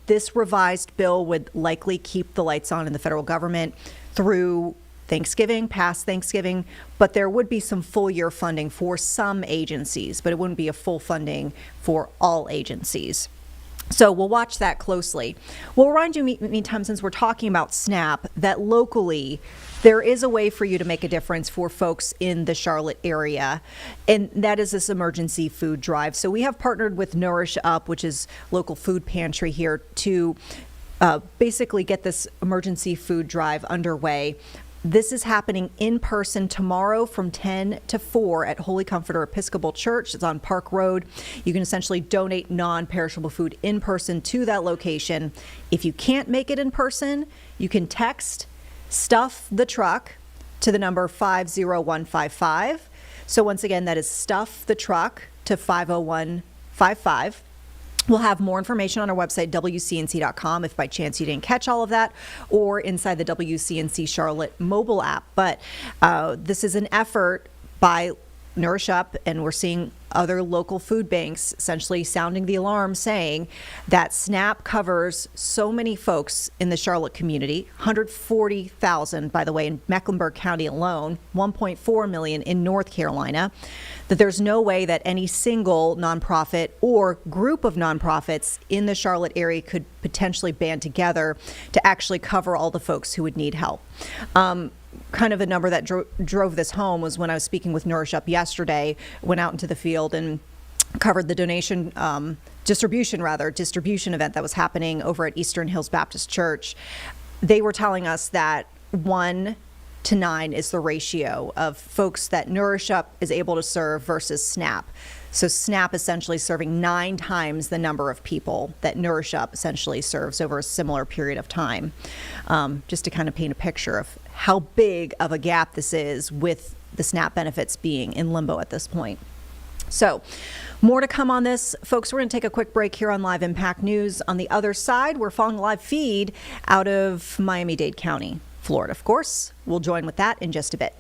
This revised bill would likely keep the lights on in the federal government through Thanksgiving, past Thanksgiving, but there would be some full year funding for some agencies, but it wouldn't be a full funding for all agencies. So we'll watch that closely. We'll remind you, meantime, since we're talking about SNAP, that locally there is a way for you to make a difference for folks in the Charlotte area, and that is this emergency food drive. So we have partnered with Nourish Up, which is local food pantry here, to basically get this emergency food drive underway. This is happening in person tomorrow from 10 to 4 at Holy Comforter Episcopal Church. It's on Park Road. You can essentially donate non-perishable food in person to that location. If you can't make it in person, you can text Stuff the Truck to the number 50155. So once again, that is Stuff the Truck to 50155. We'll have more information on our website, WCNC.com, if by chance you didn't catch all of that, or inside the WCNC Charlotte mobile app. But this is an effort by Nourish Up, and we're seeing other local food banks essentially sounding the alarm, saying that SNAP covers so many folks in the Charlotte community, 140,000, by the way, in Mecklenburg County alone, 1.4 million in North Carolina, that there's no way that any single nonprofit or group of nonprofits in the Charlotte area could potentially band together to actually cover all the folks who would need help. Kind of a number that drove this home was when I was speaking with Nourish Up yesterday, went out into the field and covered the distribution event that was happening over at Eastern Hills Baptist Church. They were telling us that 1 to 9 is the ratio of folks that Nourish Up is able to serve versus SNAP. So SNAP essentially serving 9 times the number of people that Nourish Up essentially serves over a similar period of time. Just to kind of paint a picture of how big of a gap this is, with the SNAP benefits being in limbo at this point. So more to come on this. Folks, we're going to take a quick break here on Live Impact News. On the other side, we're following a live feed out of Miami-Dade County, Florida, of course. We'll join with that in just a bit.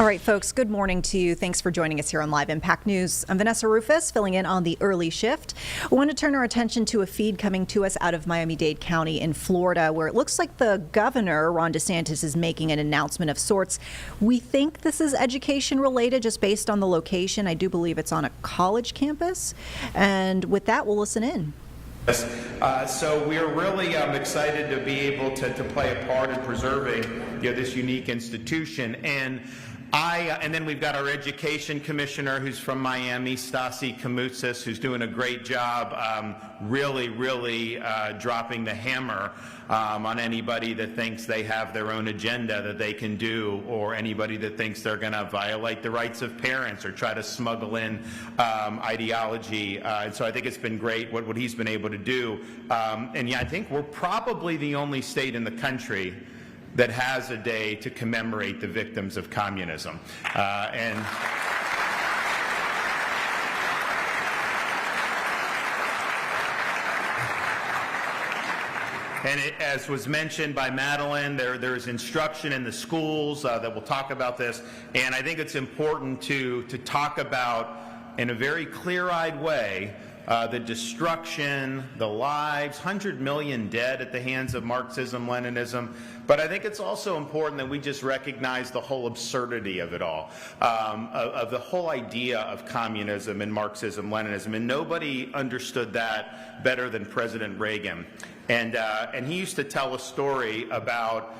All right, folks, good morning to you. Thanks for joining us here on Live Impact News. I'm Vanessa Rufus, filling in on the early shift. I want to turn our attention to a feed coming to us out of Miami-Dade County in Florida, where it looks like the governor, Ron DeSantis, is making an announcement of sorts. We think this is education related just based on the location. I do believe it's on a college campus. And with that, we'll listen in. So we are really excited to be able to play a part in preserving this unique institution. And And then we've got our education commissioner who's from Miami, Stasi Kamoutsis, who's doing a great job really dropping the hammer on anybody that thinks they have their own agenda that they can do, or anybody that thinks they're going to violate the rights of parents or try to smuggle in ideology. And so I think it's been great what he's been able to do. And yeah, I think we're probably the only state in the country that has a day to commemorate the victims of communism. And as was mentioned by Madeline, there is instruction in the schools that will talk about this. And I think it's important to talk about, in a very clear-eyed way, the destruction, the lives, 100 million dead at the hands of Marxism-Leninism. But I think it's also important that we just recognize the whole absurdity of it all, of the whole idea of communism and Marxism-Leninism. And nobody understood that better than President Reagan. And he used to tell a story about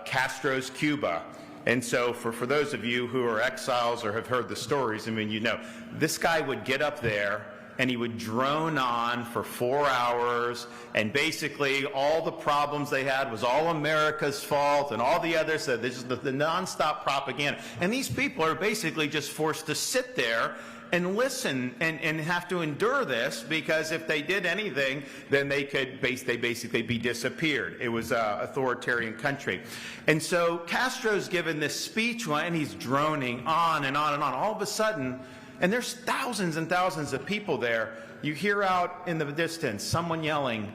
Castro's Cuba. And so for those of you who are exiles or have heard the stories, I mean, you know, this guy would get up there and he would drone on for 4 hours, and basically all the problems they had was all America's fault, and all the others said this is the nonstop propaganda. And these people are basically just forced to sit there and listen and have to endure this, because if they did anything, then they basically be disappeared. It was an authoritarian country. And so Castro's given this speech, and he's droning on and on and on. All of a sudden, and there's thousands and thousands of people there, you hear out in the distance someone yelling,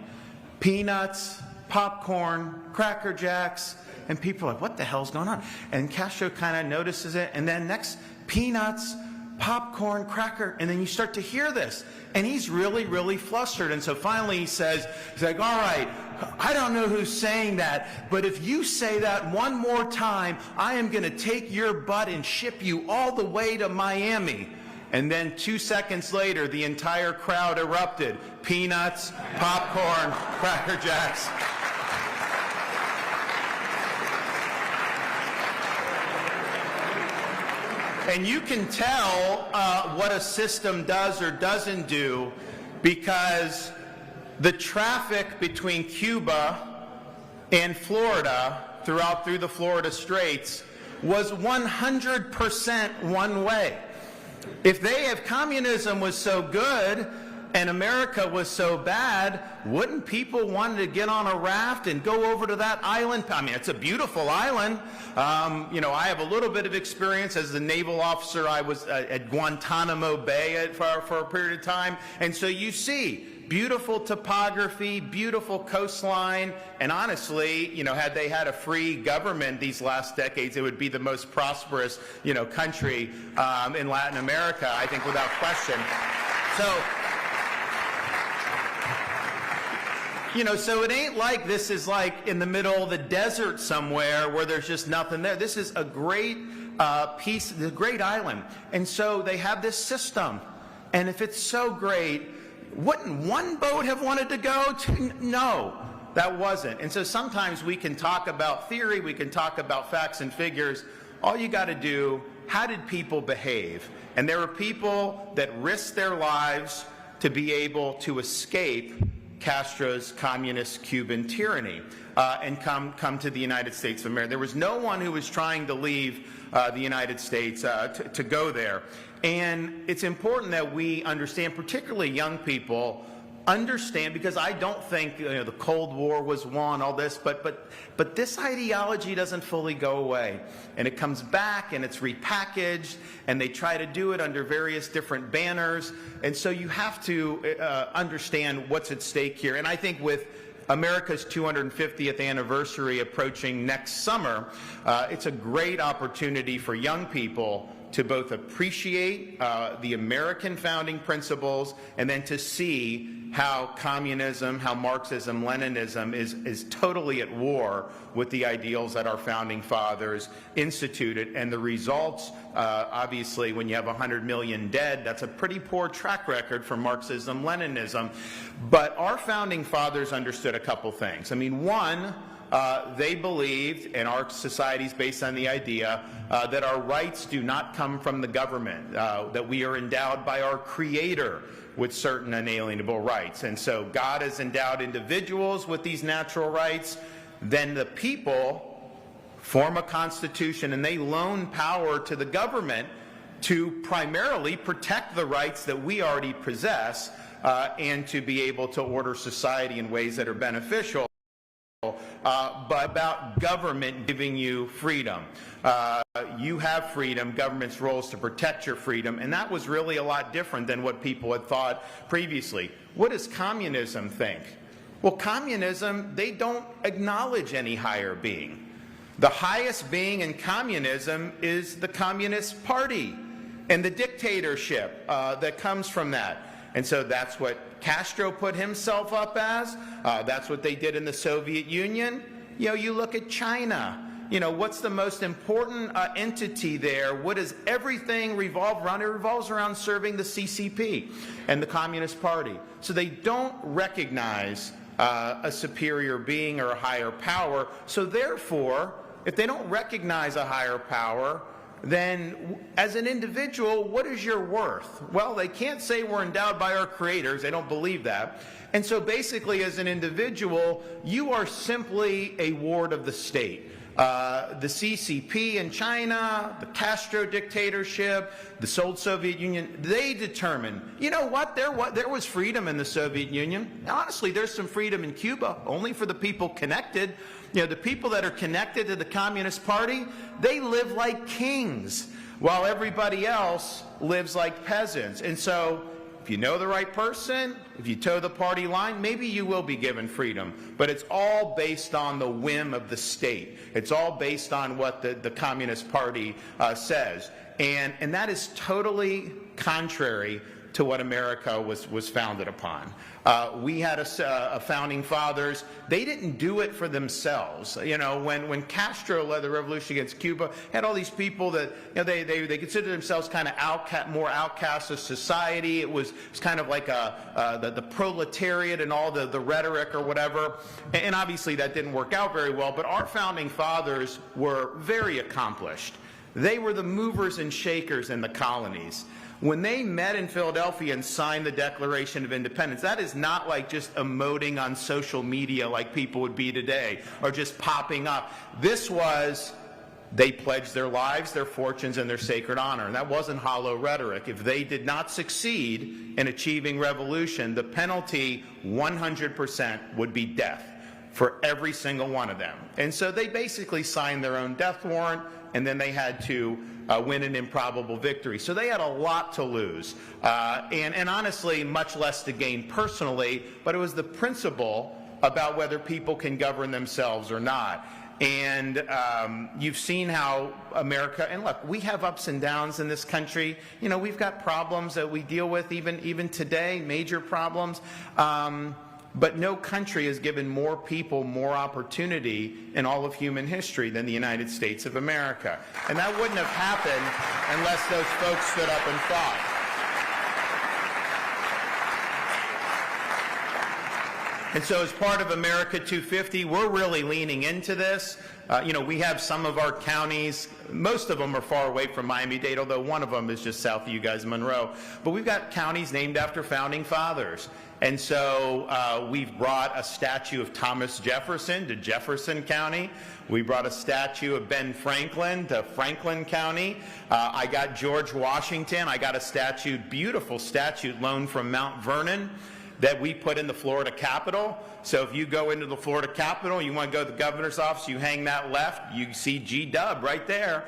"Peanuts, popcorn, Cracker Jacks," and people are like, what the hell's going on? And Castro kind of notices it, and then next, "Peanuts, popcorn, cracker," and then you start to hear this, and he's really flustered. And so finally he's like, all right, I don't know who's saying that, but if you say that one more time, I am going to take your butt and ship you all the way to Miami. And then 2 seconds later, the entire crowd erupted. Peanuts, popcorn, Cracker Jacks. And you can tell what a system does or doesn't do, because the traffic between Cuba and Florida through the Florida Straits was 100% one way. If communism was so good and America was so bad, wouldn't people want to get on a raft and go over to that island? I mean, it's a beautiful island. You know, I have a little bit of experience as a naval officer. I was at Guantanamo Bay for a period of time. And so you see beautiful topography, beautiful coastline, and honestly, you know, had they had a free government these last decades, it would be the most prosperous, you know, country in Latin America, I think, without question. So, you know, so it ain't like this is like in the middle of the desert somewhere where there's just nothing there. This is a great piece, a great island. And so they have this system. And if it's so great, wouldn't one boat have wanted to go to? No, that wasn't. And so sometimes we can talk about theory, we can talk about facts and figures. All you got to do, how did people behave? And there were people that risked their lives to be able to escape Castro's communist Cuban tyranny and come to the United States of America. There was no one who was trying to leave the United States to go there. And it's important that we understand, particularly young people, understand, because I don't think, you know, the Cold War was won, all this, but this ideology doesn't fully go away. And it comes back and it's repackaged, and they try to do it under various different banners. And so you have to understand what's at stake here. And I think with America's 250th anniversary approaching next summer, it's a great opportunity for young people to both appreciate the American founding principles, and then to see how communism, how Marxism, Leninism is totally at war with the ideals that our founding fathers instituted. And the results, obviously, when you have 100 million dead, that's a pretty poor track record for Marxism, Leninism. But our founding fathers understood a couple things. I mean, one, they believed, and our society is based on the idea that our rights do not come from the government, that we are endowed by our Creator with certain unalienable rights. And so God has endowed individuals with these natural rights. Then the people form a constitution and they loan power to the government to primarily protect the rights that we already possess and to be able to order society in ways that are beneficial. But about government giving you freedom. You have freedom, government's role is to protect your freedom, and that was really a lot different than what people had thought previously. What does communism think? Well, communism, they don't acknowledge any higher being. The highest being in communism is the Communist Party and the dictatorship that comes from that. And so that's what Castro put himself up as. That's what they did in the Soviet Union. You know, you look at China. You know, what's the most important entity there? What does everything revolve around? It revolves around serving the CCP and the Communist Party. So they don't recognize a superior being or a higher power. So therefore, if they don't recognize a higher power, then as an individual, what is your worth? Well, they can't say we're endowed by our creators. They don't believe that. And so basically, as an individual, you are simply a ward of the state. The CCP in China, the Castro dictatorship, the old Soviet Union, they determine, you know what, there was freedom in the Soviet Union. Honestly, there's some freedom in Cuba, only for the people connected. You know, the people that are connected to the Communist Party, they live like kings, while everybody else lives like peasants. And so, if you know the right person, if you toe the party line, maybe you will be given freedom. But it's all based on the whim of the state. It's all based on what the Communist Party says. And that is totally contrary to what America was founded upon. We had a founding fathers. They didn't do it for themselves. You know, when Castro led the revolution against Cuba, had all these people that, you know, they considered themselves kind of more outcasts of society. It was kind of like the proletariat and all the rhetoric or whatever. And obviously that didn't work out very well. But our founding fathers were very accomplished. They were the movers and shakers in the colonies. When they met in Philadelphia and signed the Declaration of Independence, that is not like just emoting on social media like people would be today, or just popping up. This was, they pledged their lives, their fortunes, and their sacred honor. And that wasn't hollow rhetoric. If they did not succeed in achieving revolution, the penalty 100% would be death for every single one of them. And so they basically signed their own death warrant, and then they had to win an improbable victory. So they had a lot to lose, and honestly, much less to gain personally, but it was the principle about whether people can govern themselves or not. And you've seen how America, and look, we have ups and downs in this country. You know, we've got problems that we deal with even today, major problems. But no country has given more people more opportunity in all of human history than the United States of America. And that wouldn't have happened unless those folks stood up and fought. And so as part of America 250, we're really leaning into this. You know, we have some of our counties, most of them are far away from Miami-Dade, although one of them is just south of you guys, Monroe. But we've got counties named after founding fathers. And so we've brought a statue of Thomas Jefferson to Jefferson County. We brought a statue of Ben Franklin to Franklin County. I got George Washington. I got a statue, beautiful statue loaned from Mount Vernon that we put in the Florida Capitol. So if you go into the Florida Capitol, you want to go to the governor's office, you hang that left, you see G-Dub right there,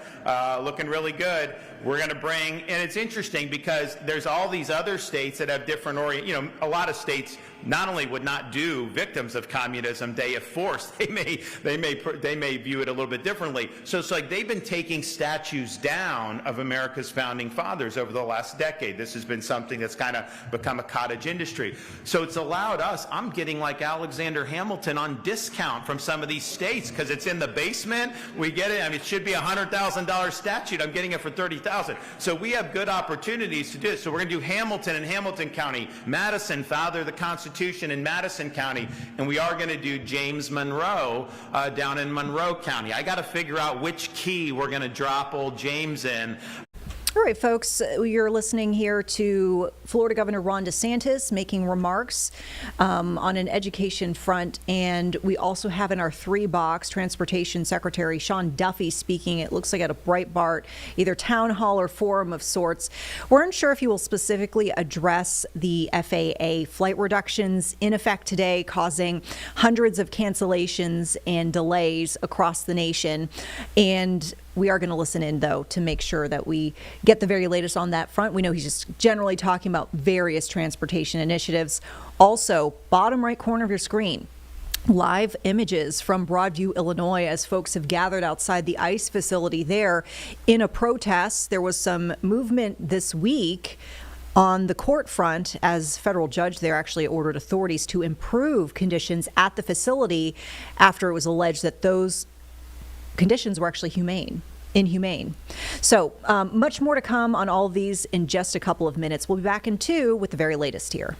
looking really good. We're going to bring, and it's interesting because there's all these other states that have different a lot of states not only would not do victims of communism day of force, they may view it a little bit differently. So it's like they've been taking statues down of America's founding fathers over the last decade. This has been something that's kind of become a cottage industry. So it's allowed us, I'm getting like Alexander Hamilton on discount from some of these states because it's in the basement. We get it, I mean, it should be a $100,000 statue. I'm getting it for $30,000. 100,000. So we have good opportunities to do it. So we're going to do Hamilton in Hamilton County, Madison, Father of the Constitution in Madison County, and we are going to do James Monroe down in Monroe County. I got to figure out which key we're going to drop old James in. All right, folks, you're listening here to Florida Governor Ron DeSantis making remarks on an education front. And we also have in our 3-box Transportation Secretary Sean Duffy speaking. It looks like at a Breitbart, either town hall or forum of sorts. We're unsure if he will specifically address the FAA flight reductions in effect today, causing hundreds of cancellations and delays across the nation. And we are going to listen in, though, to make sure that we get the very latest on that front. We know he's just generally talking about various transportation initiatives. Also, bottom right corner of your screen, live images from Broadview, Illinois, as folks have gathered outside the ICE facility there in a protest. There was some movement this week on the court front as federal judge there actually ordered authorities to improve conditions at the facility after it was alleged that those conditions were actually inhumane. So much more to come on all of these in just a couple of minutes. We'll be back in 2 with the very latest here.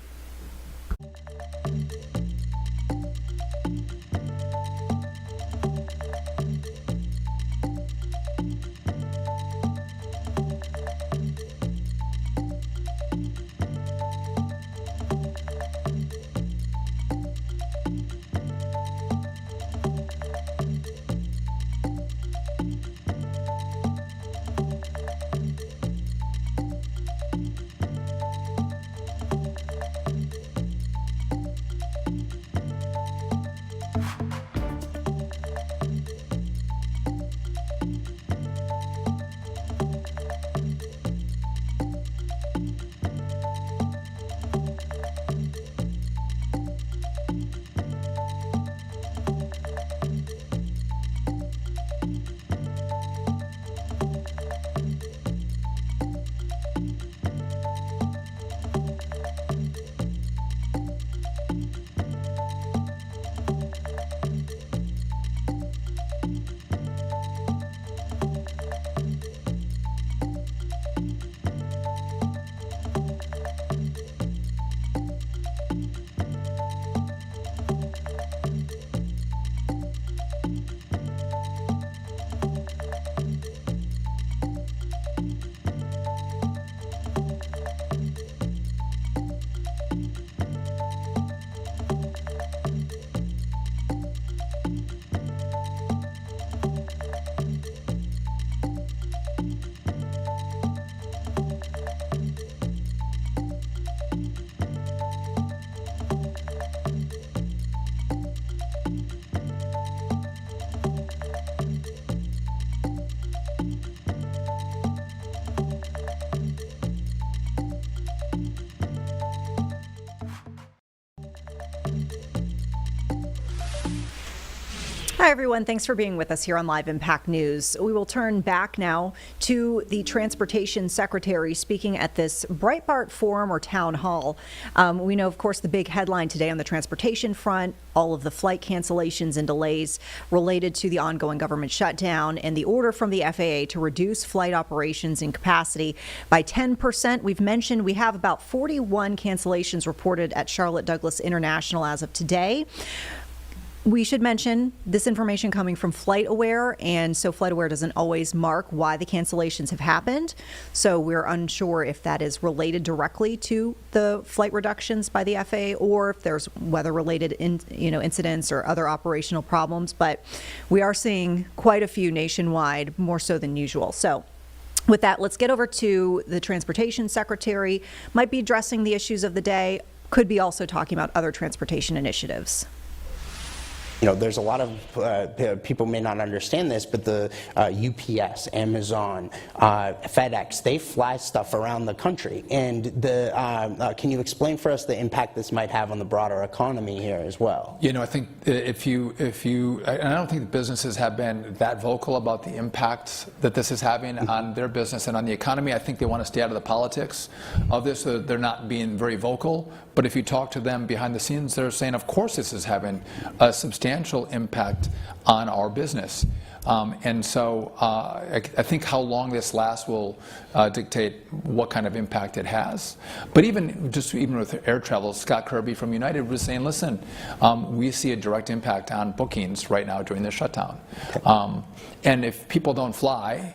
Hi, everyone. Thanks for being with us here on Live Impact News. We will turn back now to the Transportation Secretary speaking at this Breitbart Forum or Town Hall. We know, of course, the big headline today on the transportation front, all of the flight cancellations and delays related to the ongoing government shutdown and the order from the FAA to reduce flight operations and capacity by 10%. We've mentioned we have about 41 cancellations reported at Charlotte Douglas International as of today. We should mention this information coming from FlightAware, and so FlightAware doesn't always mark why the cancellations have happened. So we're unsure if that is related directly to the flight reductions by the FAA or if there's weather-related incidents or other operational problems. But we are seeing quite a few nationwide, more so than usual. So with that, let's get over to the Transportation Secretary. Might be addressing the issues of the day, could be also talking about other transportation initiatives. You know, there's a lot of people may not understand this, but the UPS, Amazon, FedEx, they fly stuff around the country. And can you explain for us the impact this might have on the broader economy here as well? You know, I think if you, and I don't think the businesses have been that vocal about the impacts that this is having on their business and on the economy. I think they want to stay out of the politics of this. So they're not being very vocal. But if you talk to them behind the scenes, they're saying, of course, this is having a substantial substantial impact on our business. And so I think how long this lasts will dictate what kind of impact it has. But even with air travel, Scott Kirby from United was saying, listen, we see a direct impact on bookings right now during the shutdown. And if people don't fly,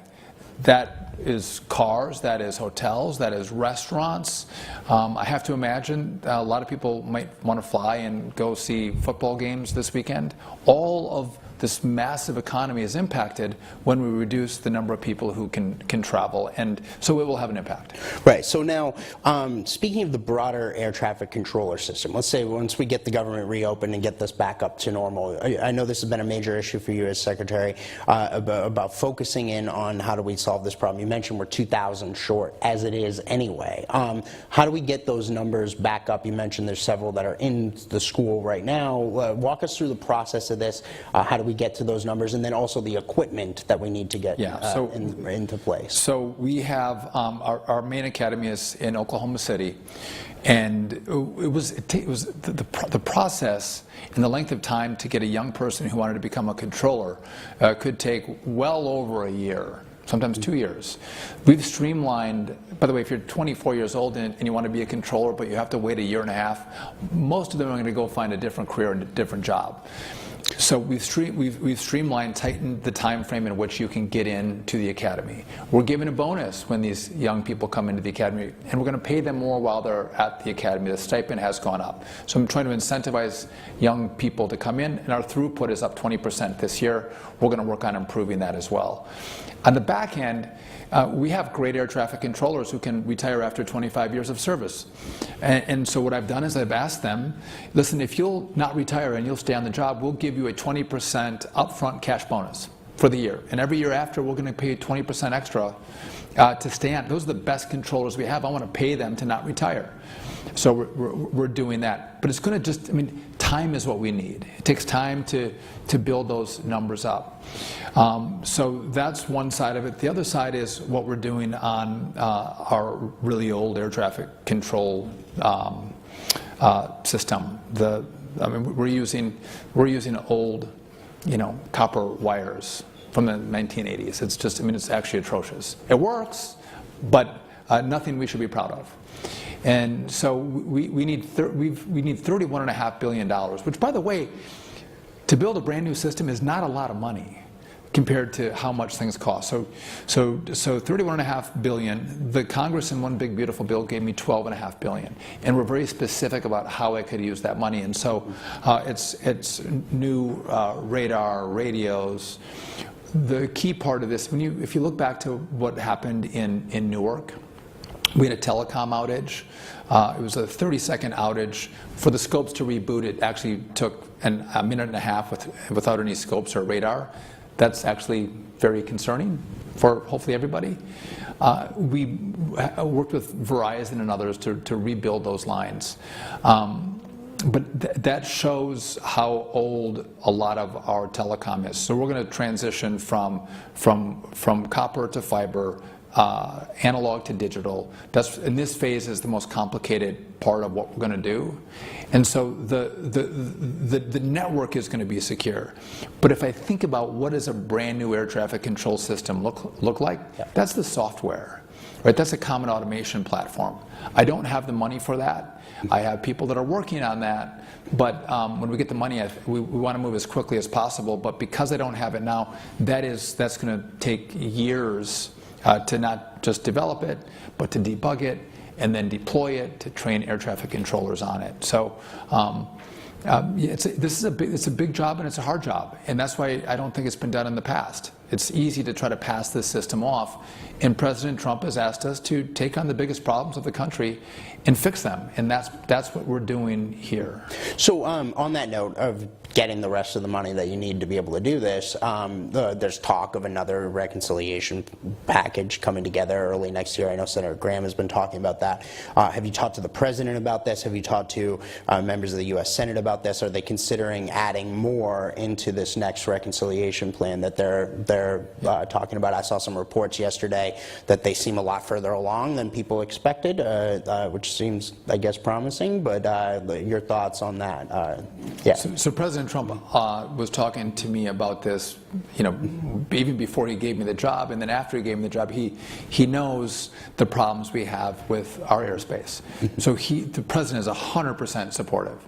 that is cars, that is hotels, that is restaurants. I have to imagine a lot of people might want to fly and go see football games this weekend. All of this massive economy is impacted when we reduce the number of people who can travel, and so it will have an impact. Right. So now, speaking of the broader air traffic controller system, let's say once we get the government reopened and get this back up to normal, I know this has been a major issue for you as Secretary, about focusing in on how do we solve this problem. You mentioned we're 2,000 short as it is anyway. How do we get those numbers back up? You mentioned there's several that are in the school right now. Walk us through the process of this. How do we get to those numbers, and then also the equipment that we need to get into place? So we have our main academy is in Oklahoma City, and it was the process and the length of time to get a young person who wanted to become a controller could take well over a year. Sometimes 2 years. We've streamlined, by the way, if you're 24 years old and you want to be a controller, but you have to wait a year and a half, most of them are going to go find a different career and a different job. So we've streamlined, tightened the time frame in which you can get into the academy. We're giving a bonus when these young people come into the academy, and we're going to pay them more while they're at the academy. The stipend has gone up. So I'm trying to incentivize young people to come in, and our throughput is up 20% this year. We're going to work on improving that as well. On the back end, we have great air traffic controllers who can retire after 25 years of service. And so what I've done is I've asked them, listen, if you'll not retire and you'll stay on the job, we'll give you a 20% upfront cash bonus for the year. And every year after, we're going to pay 20% extra to stay on. Those are the best controllers we have. I want to pay them to not retire. So we're doing that. But it's going to time is what we need. It takes time to build those numbers up. So that's one side of it. The other side is what we're doing on our really old air traffic control system. We're using old, copper wires from the 1980s. It's just, it's actually atrocious. It works, but nothing we should be proud of. And so we need $31.5 billion, which, by the way, to build a brand new system is not a lot of money compared to how much things cost. So $31.5 billion. The Congress in one big beautiful bill gave me $12.5 billion, and we're very specific about how I could use that money. And so it's new radar, radios. The key part of this, if you look back to what happened in Newark. We had a telecom outage. It was a 30-second outage. For the scopes to reboot, it actually took a minute and a half without any scopes or radar. That's actually very concerning for hopefully everybody. We worked with Verizon and others to rebuild those lines. But that shows how old a lot of our telecom is. So we're going to transition from copper to fiber, analog to digital. That's, in this phase, is the most complicated part of what we're going to do. And so the network is going to be secure. But if I think about what does a brand new air traffic control system look like, that's the software, right? That's a common automation platform. I don't have the money for that. I have people that are working on that. But when we get the money, we want to move as quickly as possible. But because I don't have it now, that's going to take years to not just develop it, but to debug it and then deploy it to train air traffic controllers on it. So it's a big job and it's a hard job, and that's why I don't think it's been done in the past. It's easy to try to pass this system off, and President Trump has asked us to take on the biggest problems of the country and fix them, and that's what we're doing here. So on that note of getting the rest of the money that you need to be able to do this, there's talk of another reconciliation package coming together early next year. I know Senator Graham has been talking about that. Have you talked to the President about this? Have you talked to members of the U.S. Senate about this? Are they considering adding more into this next reconciliation plan that they're they're talking about. I saw some reports yesterday that they seem a lot further along than people expected, which seems, I guess, promising. But your thoughts on that? Yeah. So President Trump was talking to me about this, even before he gave me the job, and then after he gave me the job, he knows the problems we have with our airspace. So the president is 100% supportive,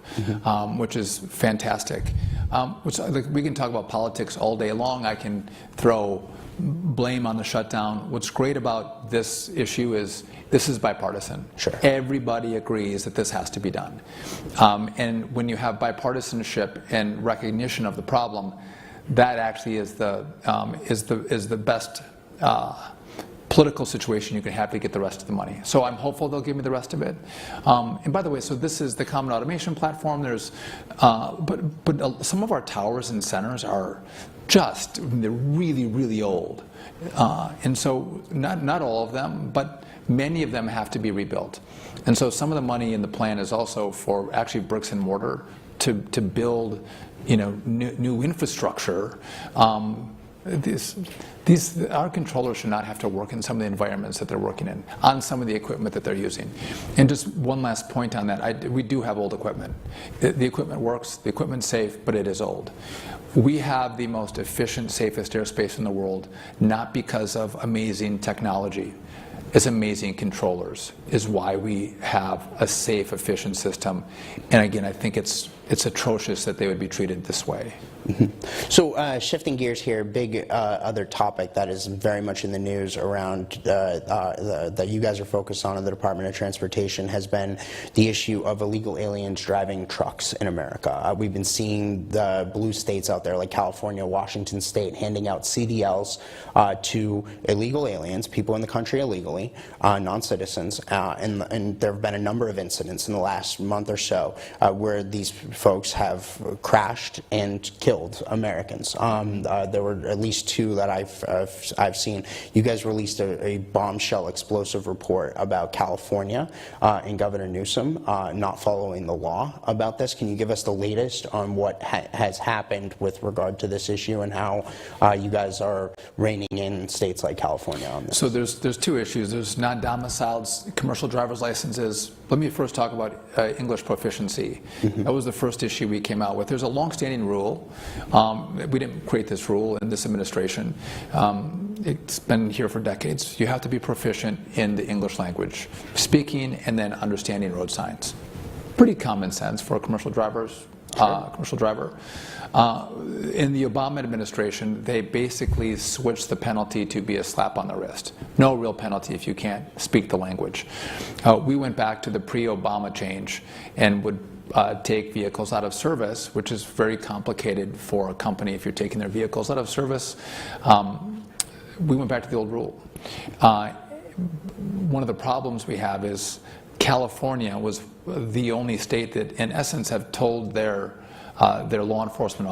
which is fantastic. We can talk about politics all day long. I can throw blame on the shutdown. What's great about this issue is this is bipartisan. Sure. Everybody agrees that this has to be done. And when you have bipartisanship and recognition of the problem, that actually is the best political situation you can have to get the rest of the money. So I'm hopeful they'll give me the rest of it. And by the way, so this is the Common Automation Platform. There's, but some of our towers and centers are they're really, really old. And so not all of them, but many of them have to be rebuilt. And so some of the money in the plan is also for actually bricks and mortar to build, new infrastructure. Our controllers should not have to work in some of the environments that they're working in, on some of the equipment that they're using. And just one last point on that, we do have old equipment. The equipment works, the equipment's safe, but it is old. We have the most efficient, safest airspace in the world, not because of amazing technology. It's amazing controllers is why we have a safe, efficient system. And again, I think it's atrocious that they would be treated this way. So shifting gears here, big other topic that is very much in the news around that you guys are focused on in the Department of Transportation has been the issue of illegal aliens driving trucks in America. We've been seeing the blue states out there like California, Washington State handing out CDLs to illegal aliens, people in the country illegally, non-citizens, and there have been a number of incidents in the last month or so where these folks have crashed and killed Americans. There were at least two that I've seen. You guys released a bombshell explosive report about California and Governor Newsom not following the law about this. Can you give us the latest on what has happened with regard to this issue and how you guys are reining in states like California on this? So there's two issues. There's non-domiciled commercial driver's licenses. Let me first talk about English proficiency. That was the first issue we came out with. There's a long-standing rule. We didn't create this rule in this administration. It's been here for decades. You have to be proficient in the English language, speaking and then understanding road signs. Pretty common sense for a commercial driver. In the Obama administration, they basically switched the penalty to be a slap on the wrist. No real penalty if you can't speak the language. We went back to the pre-Obama change and would take vehicles out of service, which is very complicated for a company if you're taking their vehicles out of service. We went back to the old rule. One of the problems we have is California was the only state that, in essence, have told their law enforcement officers